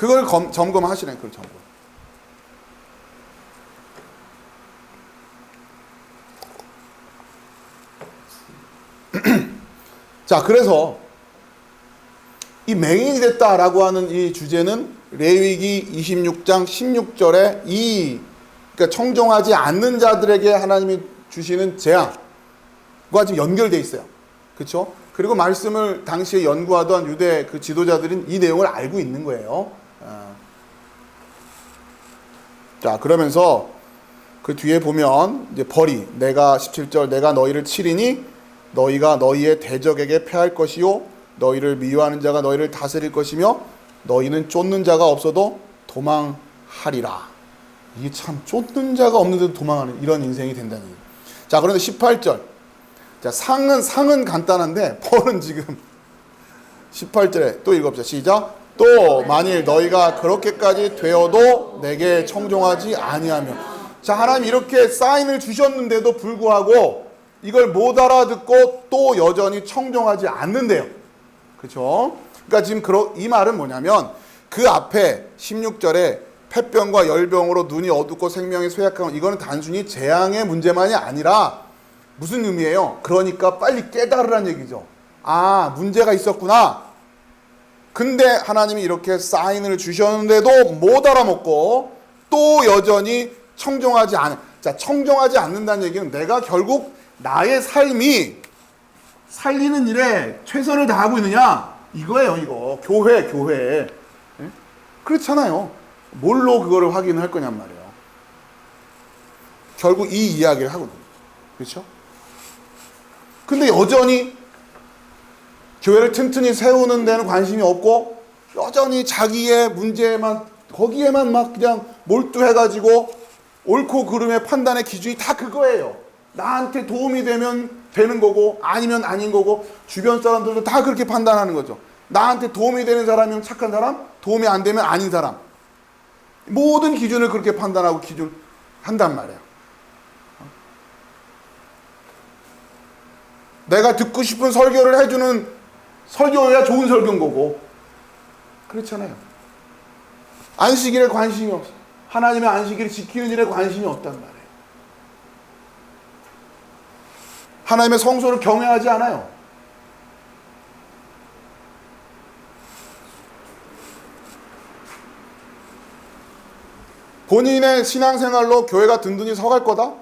그걸 점검하시라는 그걸 점검. 자, 그래서 이 맹인이 됐다라고 하는 이 주제는 레위기 26장 16절에 그러니까 청종하지 않는 자들에게 하나님이 주시는 재앙과 지금 연결되어 있어요. 그렇죠? 그리고 말씀을 당시에 연구하던 유대 그 지도자들은 이 내용을 알고 있는 거예요. 자, 그러면서 그 뒤에 보면 이제 벌이 내가 17절 내가 너희를 치리니 너희가 너희의 대적에게 패할 것이요 너희를 미워하는 자가 너희를 다스릴 것이며 너희는 쫓는 자가 없어도 도망하리라. 이게 참 쫓는 자가 없는데도 도망하는 이런 인생이 된다는 얘기예요. 자, 그런데 18절. 자, 상은 간단한데 벌은 지금 18절에 또 읽어봅시다. 시작. 또 만일 너희가 그렇게까지 되어도 내게 청종하지 아니하면. 자, 하나님 이렇게 사인을 주셨는데도 불구하고 이걸 못 알아듣고 또 여전히 청종하지 않는데요. 그렇죠? 그러니까 지금 이 말은 뭐냐면 그 앞에 16절에 폐병과 열병으로 눈이 어둡고 생명이 쇠약한 이거는 단순히 재앙의 문제만이 아니라 무슨 의미예요? 그러니까 빨리 깨달으란 얘기죠. 아, 문제가 있었구나. 근데 하나님이 이렇게 사인을 주셨는데도 못 알아먹고 또 여전히 청종하지 않는. 자, 청종하지 않는다는 얘기는 내가 결국 나의 삶이 살리는 일에 최선을 다하고 있느냐 이거예요. 이거 교회 예? 그렇잖아요. 뭘로 그거를 확인할 거냔 말이에요. 결국 이 이야기를 하거든요. 그렇죠? 근데 여전히 교회를 튼튼히 세우는 데는 관심이 없고 여전히 자기의 문제에만 거기에만 막 그냥 몰두해가지고 옳고 그름의 판단의 기준이 다 그거예요. 나한테 도움이 되면 되는 거고 아니면 아닌 거고 주변 사람들도 다 그렇게 판단하는 거죠. 나한테 도움이 되는 사람이면 착한 사람, 도움이 안 되면 아닌 사람. 모든 기준을 그렇게 판단하고 기준한단 말이에요. 내가 듣고 싶은 설교를 해주는 설교여야 좋은 설교인 거고 그렇잖아요. 안식일에 관심이 없어. 하나님의 안식일을 지키는 일에 관심이 없단 말이에요. 하나님의 성소를 경외하지 않아요. 본인의 신앙생활로 교회가 든든히 서갈 거다?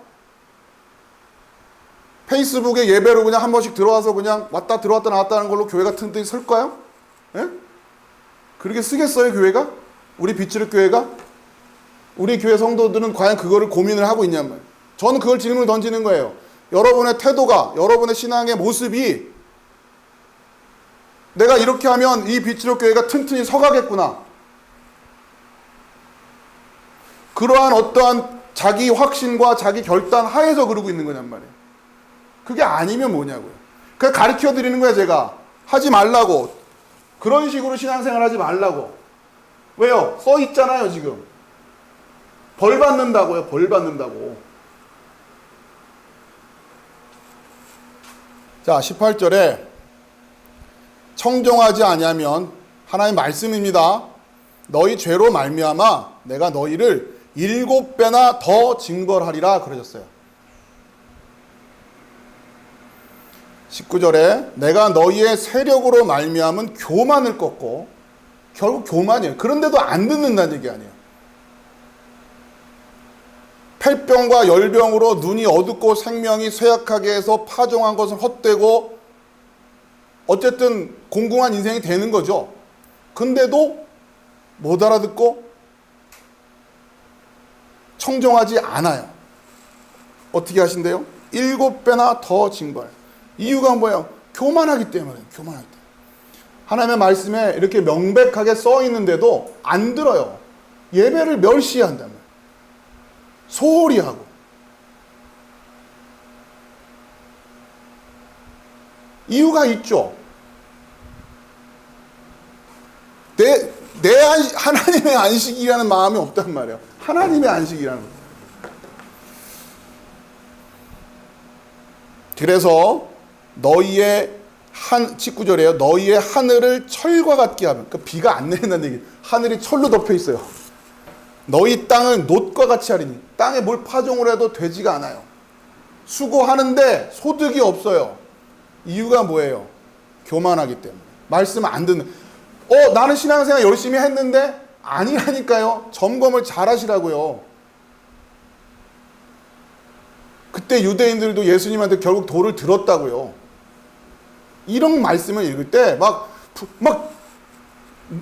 페이스북에 예배로 그냥 한 번씩 들어와서 그냥 왔다 들어왔다 나왔다 하는 걸로 교회가 든든히 설까요? 예? 그렇게 쓰겠어요, 교회가? 우리 빗지르 교회가? 우리 교회 성도들은 과연 그거를 고민을 하고 있냔 말이에요. 저는 그걸 질문을 던지는 거예요. 여러분의 태도가, 여러분의 신앙의 모습이 내가 이렇게 하면 이 빗지르 교회가 튼튼히 서가겠구나. 그러한 어떠한 자기 확신과 자기 결단 하에서 그러고 있는 거냔 말이에요. 그게 아니면 뭐냐고요. 그냥 가르쳐 드리는 거야, 제가. 하지 말라고. 그런 식으로 신앙생활 하지 말라고. 왜요? 써 있잖아요, 지금. 벌 받는다고요, 벌 받는다고. 자, 18절에 청종하지 아니하면 하나님 말씀입니다. 너희 죄로 말미암아 내가 너희를 7배나 더 징벌하리라 그러셨어요. 19절에 내가 너희의 세력으로 말미암은 교만을 꺾고 결국 교만이에요. 그런데도 안 듣는다는 얘기 아니에요. 폐병과 열병으로 눈이 어둡고 생명이 쇠약하게 해서 파종한 것은 헛되고 어쨌든 공공한 인생이 되는 거죠. 근데도 못 알아듣고 청종하지 않아요. 어떻게 하신대요? 7배나 더 징벌. 이유가 뭐예요? 교만하기 때문에. 교만하기 때문에. 하나님의 말씀에 이렇게 명백하게 써 있는데도 안 들어요. 예배를 멸시한다면 소홀히 하고. 이유가 있죠. 하나님의 안식이라는 마음이 없단 말이에요. 하나님의 안식이라는 거. 그래서 너희의 19절에요. 너희의 하늘을 철과 같게 하면, 그러니까 비가 안 내린다는 얘기. 하늘이 철로 덮여 있어요. 너희 땅을 놋과 같이 하리니, 땅에 뭘 파종을 해도 되지가 않아요. 수고하는데 소득이 없어요. 이유가 뭐예요? 교만하기 때문에. 말씀 안 듣는. 나는 신앙생활 열심히 했는데 아니라니까요. 점검을 잘 하시라고요. 그때 유대인들도 예수님한테 결국 돌을 들었다고요. 이런 말씀을 읽을 때 막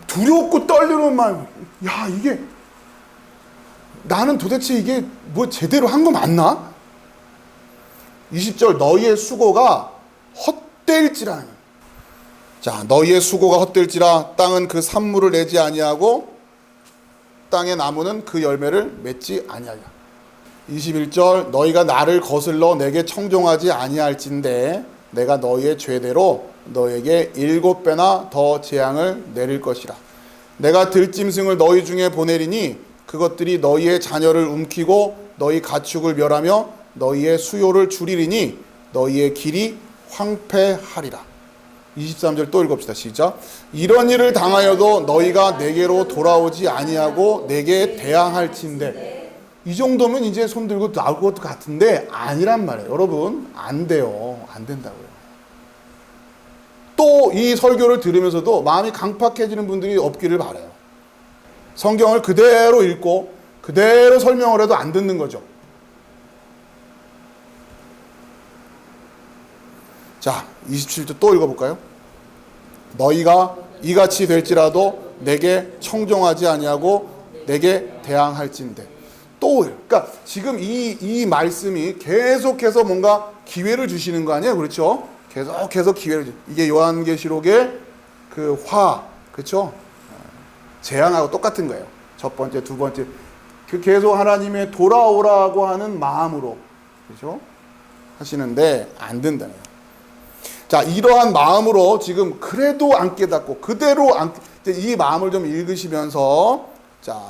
두렵고 떨리는 말, 야, 이게 나는 도대체 이게 뭐 제대로 한 거 맞나? 20절, 너희의 수고가 헛될지라. 자, 너희의 수고가 헛될지라. 땅은 그 산물을 내지 아니하고 땅의 나무는 그 열매를 맺지 아니하리라. 21절, 너희가 나를 거슬러 내게 청종하지 아니할진대 내가 너희의 죄대로 너희에게 7배나 더 재앙을 내릴 것이라. 내가 들짐승을 너희 중에 보내리니 그것들이 너희의 자녀를 움키고 너희 가축을 멸하며 너희의 수요를 줄이리니 너희의 길이 황폐하리라. 23절 또 읽읍시다. 시작. 이런 일을 당하여도 너희가 내게로 돌아오지 아니하고 내게 대항할진대. 이 정도면 이제 손 들고 나올 것 같은데 아니란 말이에요. 여러분, 안 돼요. 안 된다고요. 또 이 설교를 들으면서도 마음이 강팍해지는 분들이 없기를 바라요. 성경을 그대로 읽고 그대로 설명을 해도 안 듣는 거죠. 자, 27절 또 읽어볼까요? 너희가 이같이 될지라도 내게 청종하지 아니하고 내게 대항할진대. 또, 그러니까 지금 이 말씀이 계속해서 뭔가 기회를 주시는 거 아니에요? 그렇죠? 계속해서 기회를 이게 요한계시록의 그 그렇죠? 재앙하고 똑같은 거예요. 첫 번째, 두 번째. 그 계속 하나님의 돌아오라고 하는 마음으로, 그렇죠? 하시는데 안 된다는 거예요. 자, 이러한 마음으로 지금 그래도 안 깨닫고 그대로 이 마음을 좀 읽으시면서, 자,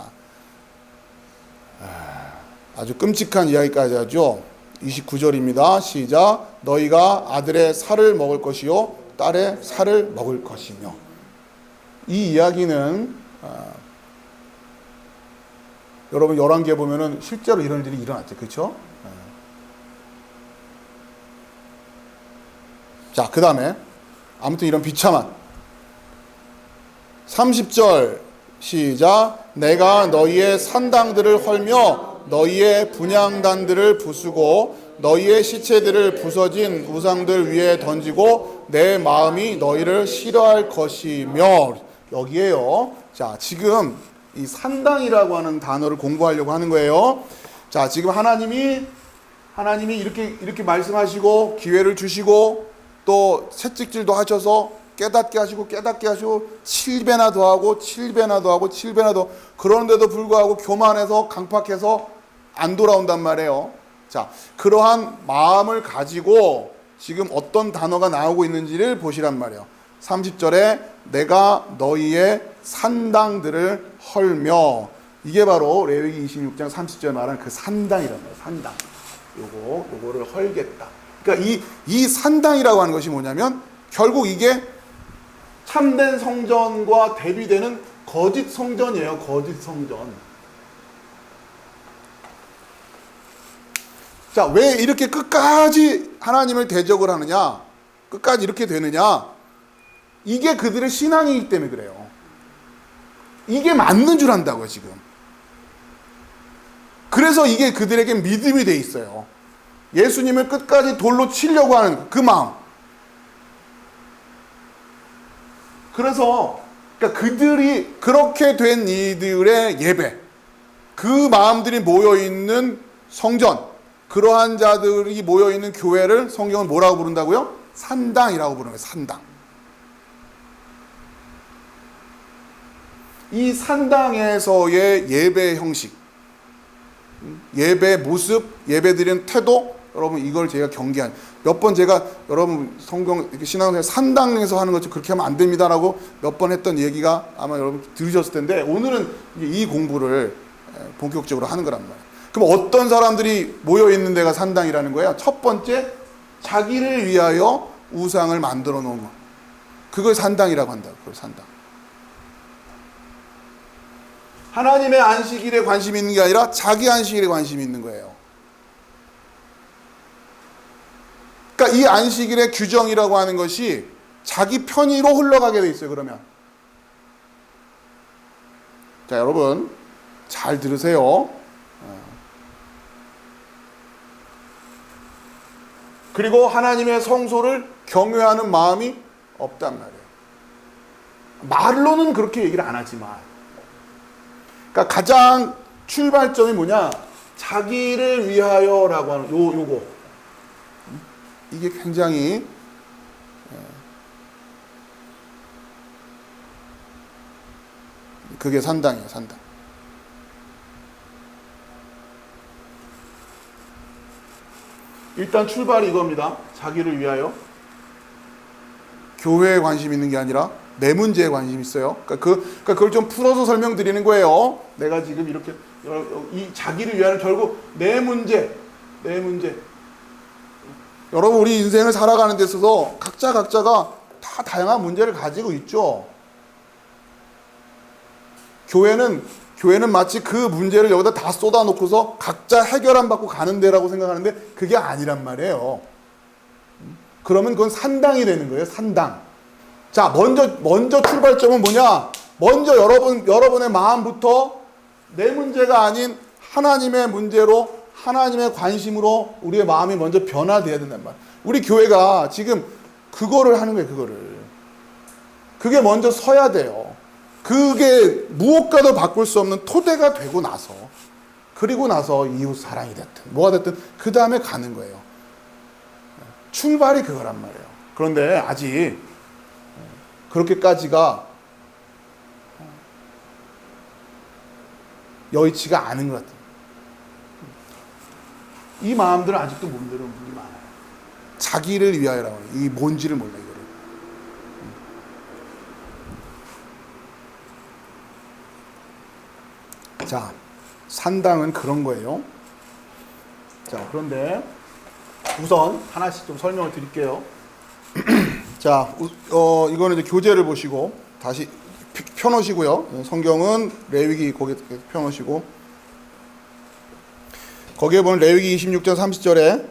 아주 끔찍한 이야기까지 하죠. 29절입니다. 시작. 너희가 아들의 살을 먹을 것이요 딸의 살을 먹을 것이며. 이 이야기는 여러분 열왕기에 보면은 실제로 이런 일이 일어났죠. 그렇죠? 자, 그 다음에 아무튼 이런 비참한 30절 시작. 내가 너희의 산당들을 헐며 너희의 분향단들을 부수고 너희의 시체들을 부서진 우상들 위에 던지고 내 마음이 너희를 싫어할 것이며. 여기에요. 자, 지금 이 산당이라고 하는 단어를 공부하려고 하는 거예요. 자, 지금 하나님이 이렇게 말씀하시고 기회를 주시고 또 채찍질도 하셔서 깨닫게 하시고 7배나 더하고 7배나 더하고 7배나 더. 그런데도 불구하고 교만해서 강팍해서 안 돌아온단 말이에요. 자, 그러한 마음을 가지고 지금 어떤 단어가 나오고 있는지를 보시란 말이에요. 30절에 내가 너희의 산당들을 헐며. 이게 바로 레위기 26장 30절 말하는 그 산당이란 말이에요. 산당. 요거를 헐겠다. 그러니까 이 산당이라고 하는 것이 뭐냐면 결국 이게 참된 성전과 대비되는 거짓 성전이에요. 거짓 성전. 자, 왜 이렇게 끝까지 하나님을 대적을 하느냐? 끝까지 이렇게 되느냐? 이게 그들의 신앙이기 때문에 그래요. 이게 맞는 줄 안다고요, 지금. 그래서 이게 그들에게 믿음이 돼 있어요. 예수님을 끝까지 돌로 치려고 하는 그 마음. 그래서 그러니까 그들이 그렇게 된 이들의 예배, 그 마음들이 모여있는 성전, 그러한 자들이 모여있는 교회를 성경은 뭐라고 부른다고요? 산당이라고 부르는 거예요. 산당. 이 산당에서의 예배 형식, 예배 모습, 예배드리는 태도, 여러분 이걸 제가 경계한 몇 번 제가 여러분 성경 신앙생활 산당에서 하는 것처럼 그렇게 하면 안 됩니다라고 몇 번 했던 얘기가 아마 여러분 들으셨을 텐데, 오늘은 이 공부를 본격적으로 하는 거란 말이에요. 그럼 어떤 사람들이 모여 있는 데가 산당이라는 거예요? 첫 번째, 자기를 위하여 우상을 만들어 놓은 거. 그걸 산당이라고 한다. 그걸 산당. 하나님의 안식일에 관심이 있는 게 아니라 자기 안식일에 관심이 있는 거예요. 그러니까 이 안식일의 규정이라고 하는 것이 자기 편의로 흘러가게 돼 있어요. 그러면 자, 여러분 잘 들으세요. 그리고 하나님의 성소를 경외하는 마음이 없단 말이에요. 말로는 그렇게 얘기를 안 하지만, 그러니까 가장 출발점이 뭐냐? 자기를 위하여라고 하는 요거. 이게 굉장히 그게 산당이에요, 산당. 일단 출발이 이겁니다. 자기를 위하여. 교회에 관심 있는 게 아니라 내 문제에 관심 있어요. 그러니까 그걸 좀 풀어서 설명드리는 거예요. 내가 지금 이렇게 이 자기를 위하여 결국 내 문제. 여러분, 우리 인생을 살아가는 데 있어서 각자가 다 다양한 문제를 가지고 있죠. 교회는 마치 그 문제를 여기다 다 쏟아놓고서 각자 해결 안 받고 가는 데라고 생각하는데 그게 아니란 말이에요. 그러면 그건 산당이 되는 거예요. 산당. 자, 먼저 출발점은 뭐냐? 먼저 여러분의 마음부터 내 문제가 아닌 하나님의 문제로, 하나님의 관심으로 우리의 마음이 먼저 변화돼야 된단 말이에요. 우리 교회가 지금 그거를 하는 거예요. 그게 먼저 서야 돼요. 그게 무엇과도 바꿀 수 없는 토대가 되고 나서, 그리고 나서 이웃 사랑이 됐든 뭐가 됐든 그 다음에 가는 거예요. 출발이 그거란 말이에요. 그런데 아직 그렇게까지가 여의치가 않은 것 같아요. 이 마음들은 아직도 못 내려온 분이 많아요. 자기를 위하여라고 해요. 이 뭔지를 몰라요. 이거를. 자, 산당은 그런 거예요. 자, 그런데 우선 하나씩 좀 설명을 드릴게요. 자, 이거는 이제 교재를 보시고 다시 펴놓으시고요. 성경은 레위기 거기에 펴놓으시고, 거기에 보면 레위기 26장 30절에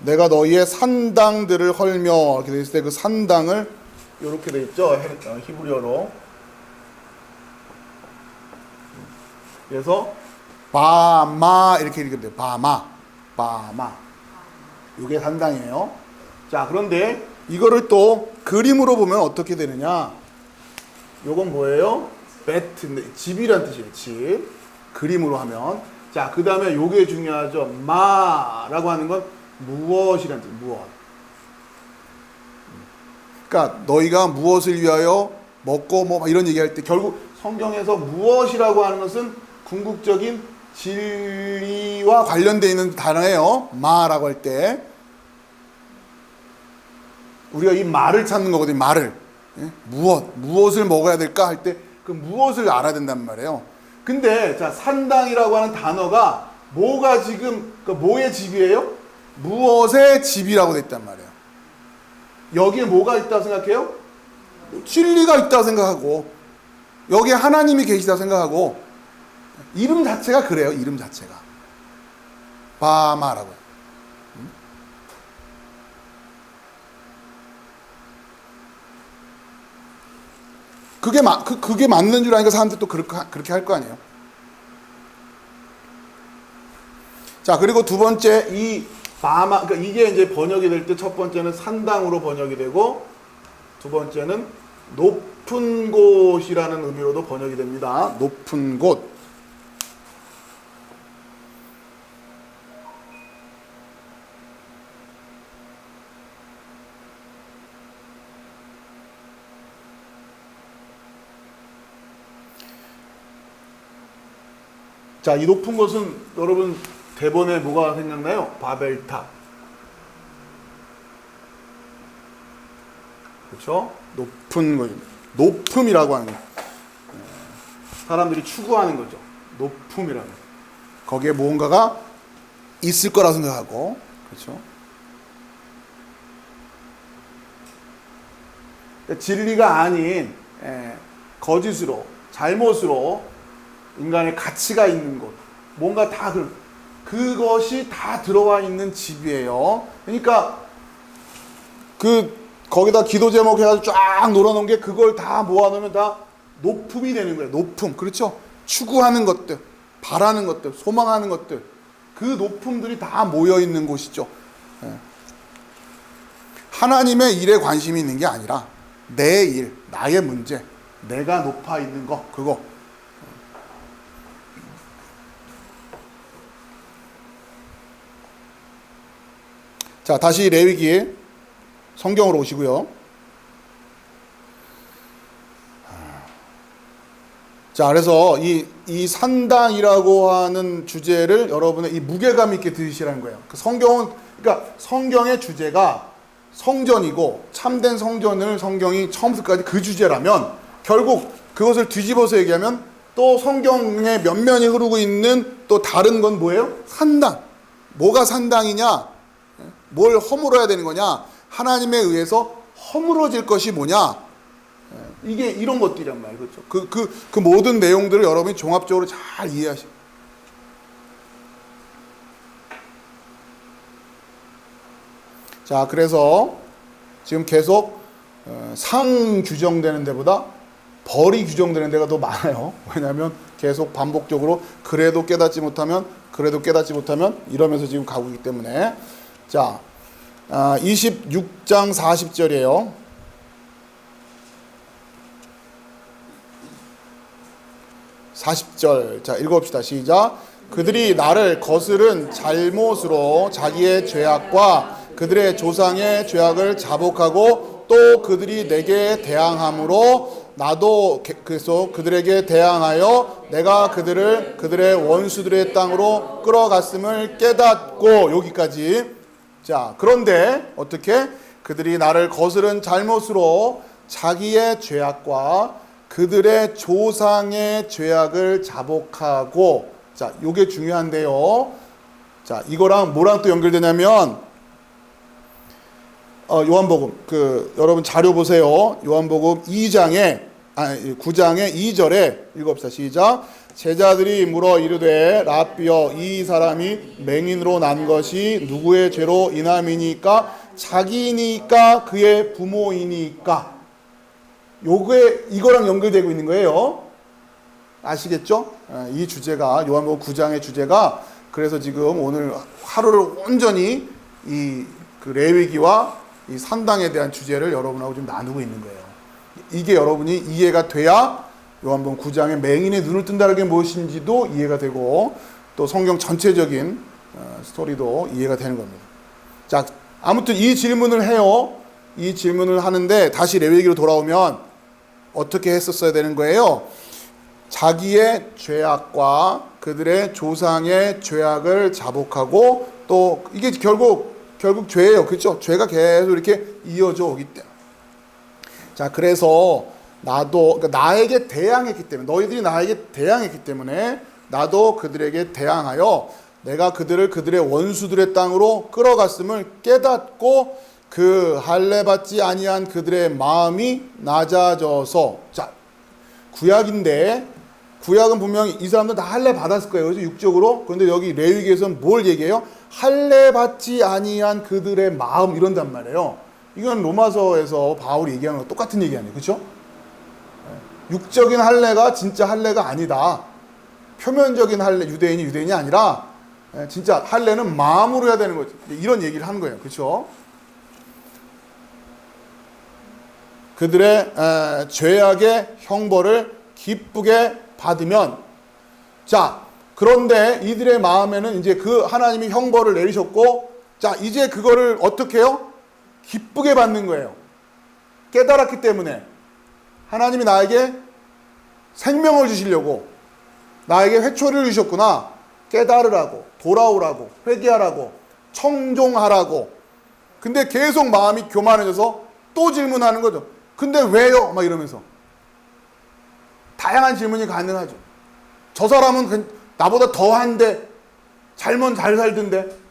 내가 너희의 산당들을 헐며 이렇게 돼 있을 때 그 산당을 이렇게 돼 있죠. 히브리어로. 그래서 바마 이렇게 읽으면 돼요. 바마. 이게 산당이에요. 자, 그런데 이거를 또 그림으로 보면 어떻게 되느냐? 요건 뭐예요? 베트, 집이란 뜻이에요. 집. 그림으로 하면. 자, 그 다음에 요게 중요하죠. 마라고 하는 건 무엇이란 뜻, 무엇. 그러니까 너희가 무엇을 위하여 먹고 뭐 이런 얘기할 때 결국 성경에서 무엇이라고 하는 것은 궁극적인 진리와 관련되어 있는 단어예요. 마라고 할 때 우리가 이 말을 찾는 거거든요. 말을. 무엇을 먹어야 될까 할 때 그 무엇을 알아야 된단 말이에요. 근데 자, 산당이라고 하는 단어가 뭐가 지금 뭐의 집이에요? 무엇의 집이라고 돼 있단 말이에요. 여기에 뭐가 있다고 생각해요? 진리가 있다고 생각하고, 여기에 하나님이 계시다고 생각하고, 이름 자체가 그래요. 이름 자체가 바마라고. 그게 맞는 줄 아니까 사람들이 또 그렇게 할 거 아니에요. 자, 그리고 두 번째, 이 바마, 그러니까 이게 이제 번역이 될 때 첫 번째는 산당으로 번역이 되고, 두 번째는 높은 곳이라는 의미로도 번역이 됩니다. 높은 곳. 자, 이 높은 곳은 여러분 대본에 뭐가 생각나요? 바벨탑. 그렇죠? 높은 곳. 높음이라고 하는 거. 사람들이 추구하는 거죠. 높음이라는 거. 거기에 무언가가 있을 거라 생각하고, 그렇죠? 진리가 아닌 거짓으로, 잘못으로 인간의 가치가 있는 곳, 뭔가 다 그것이 다 들어와 있는 집이에요. 그러니까 거기다 기도 제목 해가지고 쫙 놀아놓은 게 그걸 다 모아놓으면 다 높음이 되는 거예요. 높음. 그렇죠? 추구하는 것들, 바라는 것들, 소망하는 것들, 그 높음들이 다 모여 있는 곳이죠. 하나님의 일에 관심이 있는 게 아니라 내 일, 나의 문제, 내가 높아 있는 거, 그거. 자, 다시 레위기에 성경으로 오시고요. 자, 그래서 이 산당이라고 하는 주제를 여러분의 이 무게감 있게 들으시라는 거예요. 그러니까 성경의 주제가 성전이고 참된 성전을 성경이 처음부터까지 그 주제라면 결국 그것을 뒤집어서 얘기하면 또 성경의 면면이 흐르고 있는 또 다른 건 뭐예요? 산당. 뭐가 산당이냐? 뭘 허물어야 되는 거냐? 하나님에 의해서 허물어질 것이 뭐냐? 이게 이런 것들이란 말이에요. 그렇죠? 그 모든 내용들을 여러분이 종합적으로 잘 이해하시고. 자, 그래서 지금 계속 상 규정되는 데보다 벌이 규정되는 데가 더 많아요. 왜냐하면 계속 반복적으로 그래도 깨닫지 못하면 이러면서 지금 가고 있기 때문에. 자, 26장 40절이에요. 40절. 자, 읽어봅시다. 시작. 그들이 나를 거스른 잘못으로 자기의 죄악과 그들의 조상의 죄악을 자복하고 또 그들이 내게 대항함으로 나도 그래서 그들에게 대항하여 내가 그들을 그들의 원수들의 땅으로 끌어갔음을 깨닫고. 여기까지. 자, 그런데 어떻게? 그들이 나를 거스른 잘못으로 자기의 죄악과 그들의 조상의 죄악을 자복하고. 자, 요게 중요한데요. 자, 이거랑 뭐랑 또 연결되냐면 요한복음 여러분 자료 보세요. 요한복음 9장의 2절에 읽읍시다. 시작. 제자들이 물어 이르되 랍비여 이 사람이 맹인으로 난 것이 누구의 죄로 인함이니까? 자기니까 그의 부모이니까? 요게 이거랑 연결되고 있는 거예요. 아시겠죠? 이 주제가 요한복음 9장의 주제가 그래서 지금 오늘 하루를 온전히 그 레위기와 이 산당에 대한 주제를 여러분하고 좀 나누고 있는 거예요. 이게 여러분이 이해가 돼야 요한복음 9장의 맹인의 눈을 뜬다는 게 무엇인지도 이해가 되고 또 성경 전체적인 스토리도 이해가 되는 겁니다. 자, 아무튼 이 질문을 해요. 이 질문을 하는데 다시 레위기로 돌아오면 어떻게 했었어야 되는 거예요? 자기의 죄악과 그들의 조상의 죄악을 자복하고 또 이게 결국 죄예요. 그렇죠? 죄가 계속 이렇게 이어져 오기 때문에. 자, 그래서 그러니까 나에게 대항했기 때문에, 너희들이 나에게 대항했기 때문에 나도 그들에게 대항하여 내가 그들을 그들의 원수들의 땅으로 끌어갔음을 깨닫고 그 할례 받지 아니한 그들의 마음이 낮아져서. 자, 구약인데 구약은 분명히 이 사람들 다 할례 받았을 거예요. 그래서 육적으로. 그런데 여기 레위기에서는 뭘 얘기해요? 할례 받지 아니한 그들의 마음 이런단 말이에요. 이건 로마서에서 바울이 얘기하는 거 똑같은 얘기 아니에요. 그렇죠? 육적인 할례가 진짜 할례가 아니다. 표면적인 할례, 유대인이 아니라 진짜 할례는 마음으로 해야 되는 거지. 이런 얘기를 하는 거예요. 그렇죠? 그들의 죄악의 형벌을 기쁘게 받으면. 자, 그런데 이들의 마음에는 이제 그 하나님이 형벌을 내리셨고, 자, 이제 그거를 어떻게 해요? 기쁘게 받는 거예요. 깨달았기 때문에. 하나님이 나에게 생명을 주시려고 나에게 회초리를 주셨구나. 깨달으라고, 돌아오라고, 회개하라고, 청종하라고. 근데 계속 마음이 교만해져서 또 질문하는 거죠. 근데 왜요? 막 이러면서. 다양한 질문이 가능하죠. 저 사람은 나보다 더한데 잘 살던데.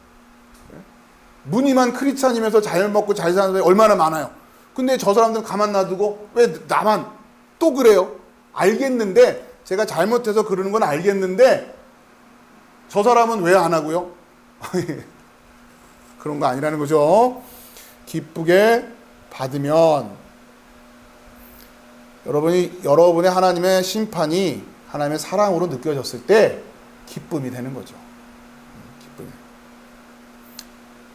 무늬만 크리스찬이면서 잘 먹고 잘 사는 사람이 얼마나 많아요. 근데 저 사람들은 가만 놔두고 왜 나만 또 그래요? 알겠는데, 제가 잘못해서 그러는 건 알겠는데 저 사람은 왜 안 하고요? 그런 거 아니라는 거죠. 기쁘게 받으면 여러분의 하나님의 심판이 하나님의 사랑으로 느껴졌을 때 기쁨이 되는 거죠. 기쁨이.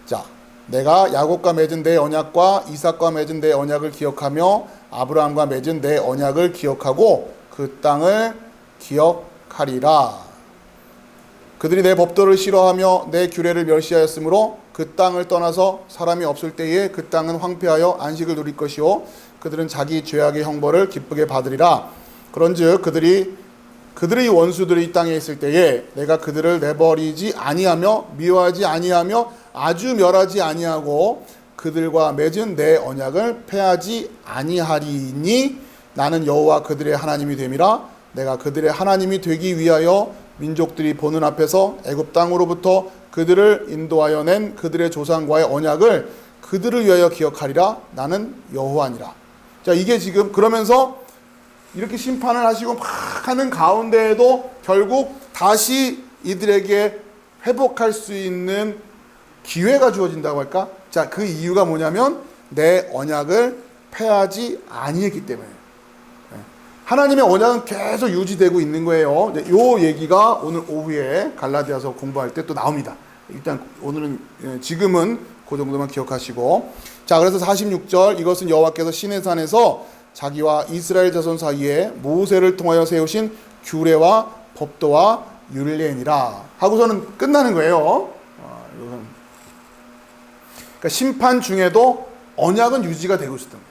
자, 내가 야곱과 맺은 내 언약과 이삭과 맺은 내 언약을 기억하며 아브라함과 맺은 내 언약을 기억하고 그 땅을 기억하리라. 그들이 내 법도를 싫어하며 내 규례를 멸시하였으므로 그 땅을 떠나서 사람이 없을 때에 그 땅은 황폐하여 안식을 누릴 것이요 그들은 자기 죄악의 형벌을 기쁘게 받으리라. 그런즉 그들의 원수들이 이 땅에 있을 때에 내가 그들을 내버리지 아니하며 미워하지 아니하며 아주 멸하지 아니하고 그들과 맺은 내 언약을 폐하지 아니하리니 나는 여호와 그들의 하나님이 됨이라. 내가 그들의 하나님이 되기 위하여 민족들이 보는 앞에서 애굽 땅으로부터 그들을 인도하여 낸 그들의 조상과의 언약을 그들을 위하여 기억하리라. 나는 여호와니라. 자, 이게 지금 그러면서 이렇게 심판을 하시고 막 하는 가운데에도 결국 다시 이들에게 회복할 수 있는 기회가 주어진다고 할까? 자, 그 이유가 뭐냐면 내 언약을 폐하지 아니했기 때문에. 하나님의 언약은 계속 유지되고 있는 거예요. 이 얘기가 오늘 오후에 갈라디아서 공부할 때 또 나옵니다. 일단 오늘은 지금은 그 정도만 기억하시고, 자, 그래서 46절 이것은 여호와께서 시내산에서 자기와 이스라엘 자손 사이에 모세를 통하여 세우신 규례와 법도와 율례니라 하고서는 끝나는 거예요. 그러니까 심판 중에도 언약은 유지가 되고 있었던 거예요.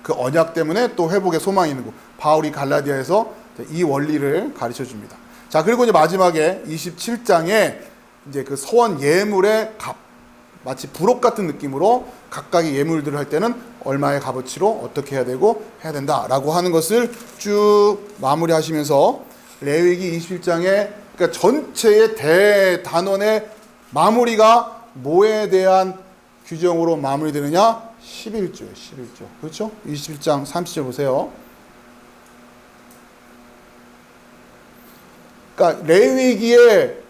그 언약 때문에 또 회복의 소망이 있는 거. 바울이 갈라디아에서 이 원리를 가르쳐 줍니다. 자, 그리고 이제 마지막에 27장에 이제 그 서원 예물의 값, 마치 부록 같은 느낌으로 각각의 예물들을 할 때는 얼마의 값어치로 어떻게 해야 되고 해야 된다라고 하는 것을 쭉 마무리하시면서 레위기 27장에 그러니까 전체의 대단원의 마무리가 뭐에 대한 규정으로 마무리되느냐? 11조예요. 11조. 그렇죠? 21장 30절 보세요. 그러니까 레위기의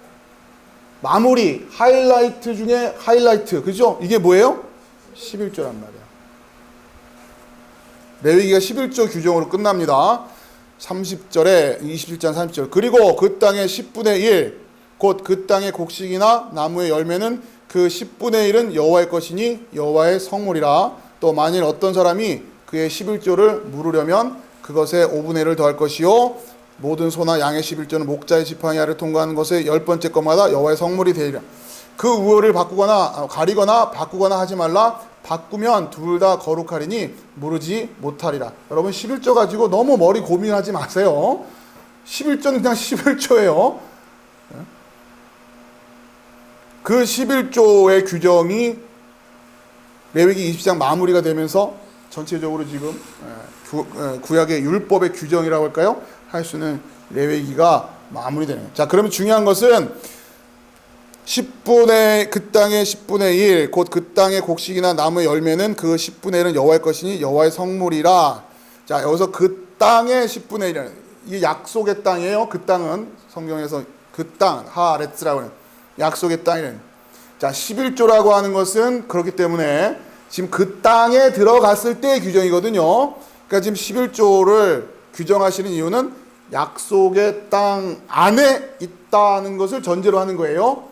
마무리, 하이라이트 중에 하이라이트. 그죠? 이게 뭐예요? 11조란 말이야. 레위기가 11조 규정으로 끝납니다. 30절에 27장 30절. 그리고 그 땅의 10분의 1, 곧 그 땅의 곡식이나 나무의 열매는 그 10분의 1은 여호와의 것이니 여호와의 성물이라. 또 만일 어떤 사람이 그의 11조를 물으려면 그것에 5분의 1을 더할 것이요 모든 소나 양의 11조는 목자의 지팡이를 통과하는 것의 10번째 것마다 여호와의 성물이 되리라. 그 우월을 바꾸거나 가리거나 바꾸거나 하지 말라. 바꾸면 둘 다 거룩하리니 무르지 못하리라. 여러분 11조 가지고 너무 머리 고민하지 마세요. 11조는 그냥 11조예요. 그 11조의 규정이 레위기 20장 마무리가 되면서 전체적으로 지금 구약의 율법의 규정이라고 할까요? 할 수는 레위기가 마무리되네요. 자, 그러면 중요한 것은 그 땅의 10분의 1, 곧 그 땅의 곡식이나 나무의 열매는 그 10분의 1은 여호와의 것이니 여호와의 성물이라. 자, 여기서 그 땅의 10분의 1은 이게 약속의 땅이에요. 그 땅은 성경에서 그 땅, 하아레츠라고 하는 약속의 땅이는. 자, 11조라고 하는 것은 그렇기 때문에 지금 그 땅에 들어갔을 때의 규정이거든요. 그러니까 지금 11조를 규정하시는 이유는 약속의 땅 안에 있다는 것을 전제로 하는 거예요.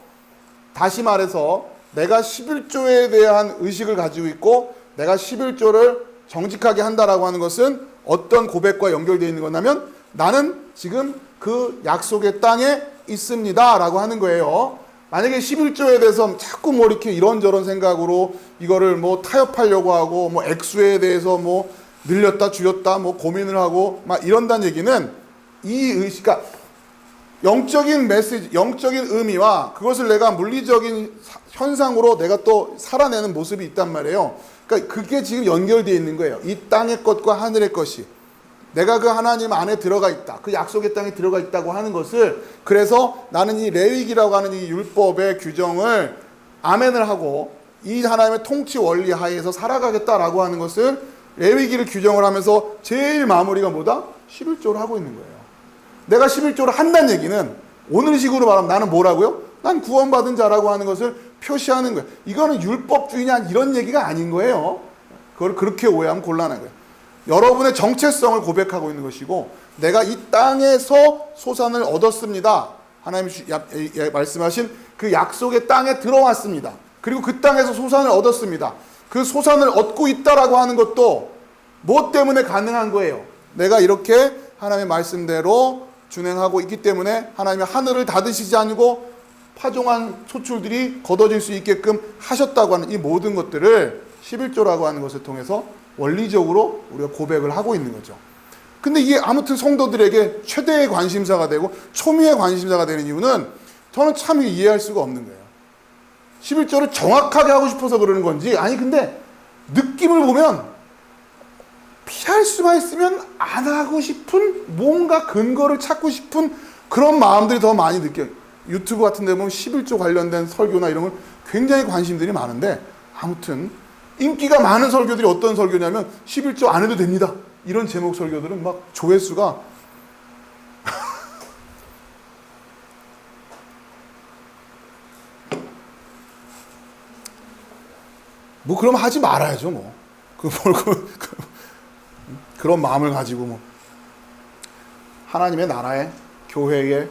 다시 말해서 내가 11조에 대한 의식을 가지고 있고 내가 11조를 정직하게 한다라고 하는 것은 어떤 고백과 연결되어 있는 거냐면 나는 지금 그 약속의 땅에 있습니다 라고 하는 거예요. 만약에 11조에 대해서 자꾸 뭐 이렇게 이런저런 생각으로 이거를 뭐 타협하려고 하고 뭐 액수에 대해서 뭐 늘렸다 줄였다 뭐 고민을 하고 막 이런다는 얘기는 이 의식, 그러니까 영적인 메시지, 영적인 의미와 그것을 내가 물리적인 현상으로 내가 또 살아내는 모습이 있단 말이에요. 그러니까 그게 지금 연결되어 있는 거예요. 이 땅의 것과 하늘의 것이. 내가 그 하나님 안에 들어가 있다. 그 약속의 땅에 들어가 있다고 하는 것을, 그래서 나는 이 레위기라고 하는 이 율법의 규정을 아멘을 하고 이 하나님의 통치 원리 하에서 살아가겠다라고 하는 것을 레위기를 규정을 하면서 제일 마무리가 뭐다? 11조를 하고 있는 거예요. 내가 11조를 한다는 얘기는 오늘식으로 말하면 나는 뭐라고요? 난 구원받은 자라고 하는 것을 표시하는 거예요. 이거는 율법주의냐 이런 얘기가 아닌 거예요. 그걸 그렇게 오해하면 곤란한 거예요. 여러분의 정체성을 고백하고 있는 것이고, 내가 이 땅에서 소산을 얻었습니다. 하나님이 말씀하신 그 약속의 땅에 들어왔습니다. 그리고 그 땅에서 소산을 얻었습니다. 그 소산을 얻고 있다라고 하는 것도 뭐 때문에 가능한 거예요? 내가 이렇게 하나님의 말씀대로 준행하고 있기 때문에 하나님이 하늘을 닫으시지 않고 파종한 소출들이 걷어질 수 있게끔 하셨다고 하는 이 모든 것들을 11조라고 하는 것을 통해서 원리적으로 우리가 고백을 하고 있는 거죠. 근데 이게 아무튼 성도들에게 최대의 관심사가 되고 초미의 관심사가 되는 이유는 저는 참 이해할 수가 없는 거예요. 11조를 정확하게 하고 싶어서 그러는 건지, 아니 근데 느낌을 보면 피할 수만 있으면 안 하고 싶은, 뭔가 근거를 찾고 싶은 그런 마음들이 더 많이 느껴요. 유튜브 같은 데 보면 11조 관련된 설교나 이런 걸 굉장히 관심들이 많은데, 아무튼 인기가 많은 설교들이 어떤 설교냐면 11조 안 해도 됩니다, 이런 제목 설교들은 막 조회수가 뭐 그럼 하지 말아야죠. 뭐 그런 마음을 가지고 뭐 하나님의 나라에, 교회에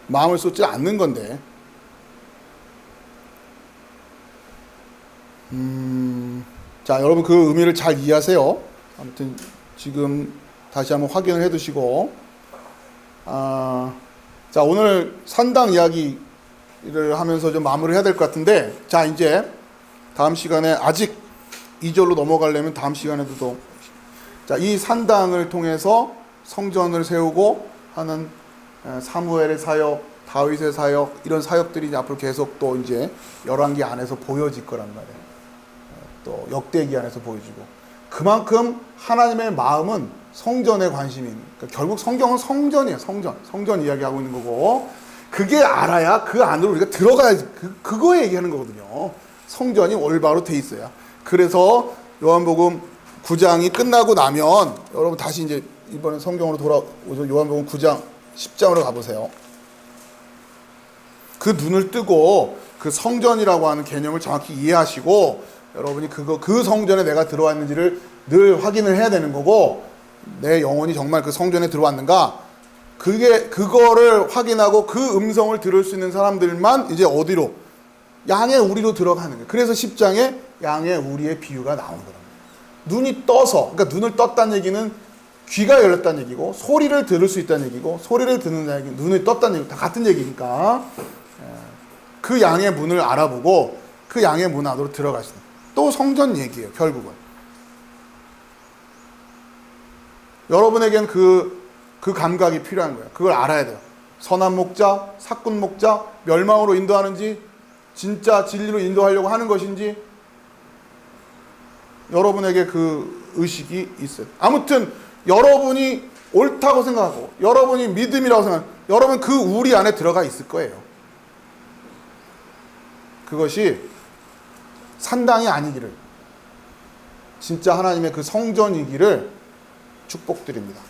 마음을 쏟지 않는 건데, 자, 여러분 그 의미를 잘 이해하세요. 아무튼 지금 다시 한번 확인을 해두시고, 자, 오늘 산당 이야기를 하면서 좀 마무리를 해야 될 것 같은데, 자, 이제 다음 시간에, 아직 2절로 넘어가려면 다음 시간에도 또, 자, 이 산당을 통해서 성전을 세우고 하는 사무엘의 사역, 다윗의 사역, 이런 사역들이 이제 앞으로 계속 또 이제 열왕기 안에서 보여질 거란 말이에요. 또 역대기 안에서 보여지고, 그만큼 하나님의 마음은 성전에 관심이 있는, 그러니까 결국 성경은 성전이에요. 성전 이야기하고 있는 거고, 그게 알아야 그 안으로 우리가 들어가야지, 그거 얘기하는 거거든요. 성전이 올바로 돼 있어야. 그래서 요한복음 9장이 끝나고 나면, 여러분 다시 이제 이번에 성경으로 돌아오셔서 요한복음 9장 10장으로 가보세요. 그 눈을 뜨고 그 성전이라고 하는 개념을 정확히 이해하시고, 여러분이 그 성전에 내가 들어왔는지를 늘 확인을 해야 되는 거고, 내 영혼이 정말 그 성전에 들어왔는가, 그거를 확인하고 그 음성을 들을 수 있는 사람들만 이제 어디로? 양의 우리로 들어가는 거예요. 그래서 10장에 양의 우리의 비유가 나온 거예요. 눈이 떠서, 그러니까 눈을 떴다는 얘기는 귀가 열렸다는 얘기고, 소리를 들을 수 있다는 얘기고, 소리를 듣는다는 얘기, 눈을 떴다는 얘기, 다 같은 얘기니까 그 양의 문을 알아보고 그 양의 문 안으로 들어가시는, 또 성전 얘기예요. 결국은 여러분에겐 그 감각이 필요한 거예요. 그걸 알아야 돼요. 선한 목자, 사꾼 목자, 멸망으로 인도하는지 진짜 진리로 인도하려고 하는 것인지, 여러분에게 그 의식이 있어요. 아무튼 여러분이 옳다고 생각하고 여러분이 믿음이라고 생각하고 여러분 그 우리 안에 들어가 있을 거예요. 그것이 산당이 아니기를, 진짜 하나님의 그 성전이기를 축복드립니다.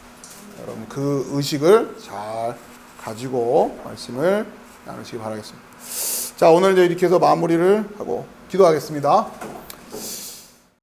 여러분 그 의식을 잘 가지고 말씀을 나누시기 바라겠습니다. 자, 오늘 이제 이렇게 해서 마무리를 하고 기도하겠습니다.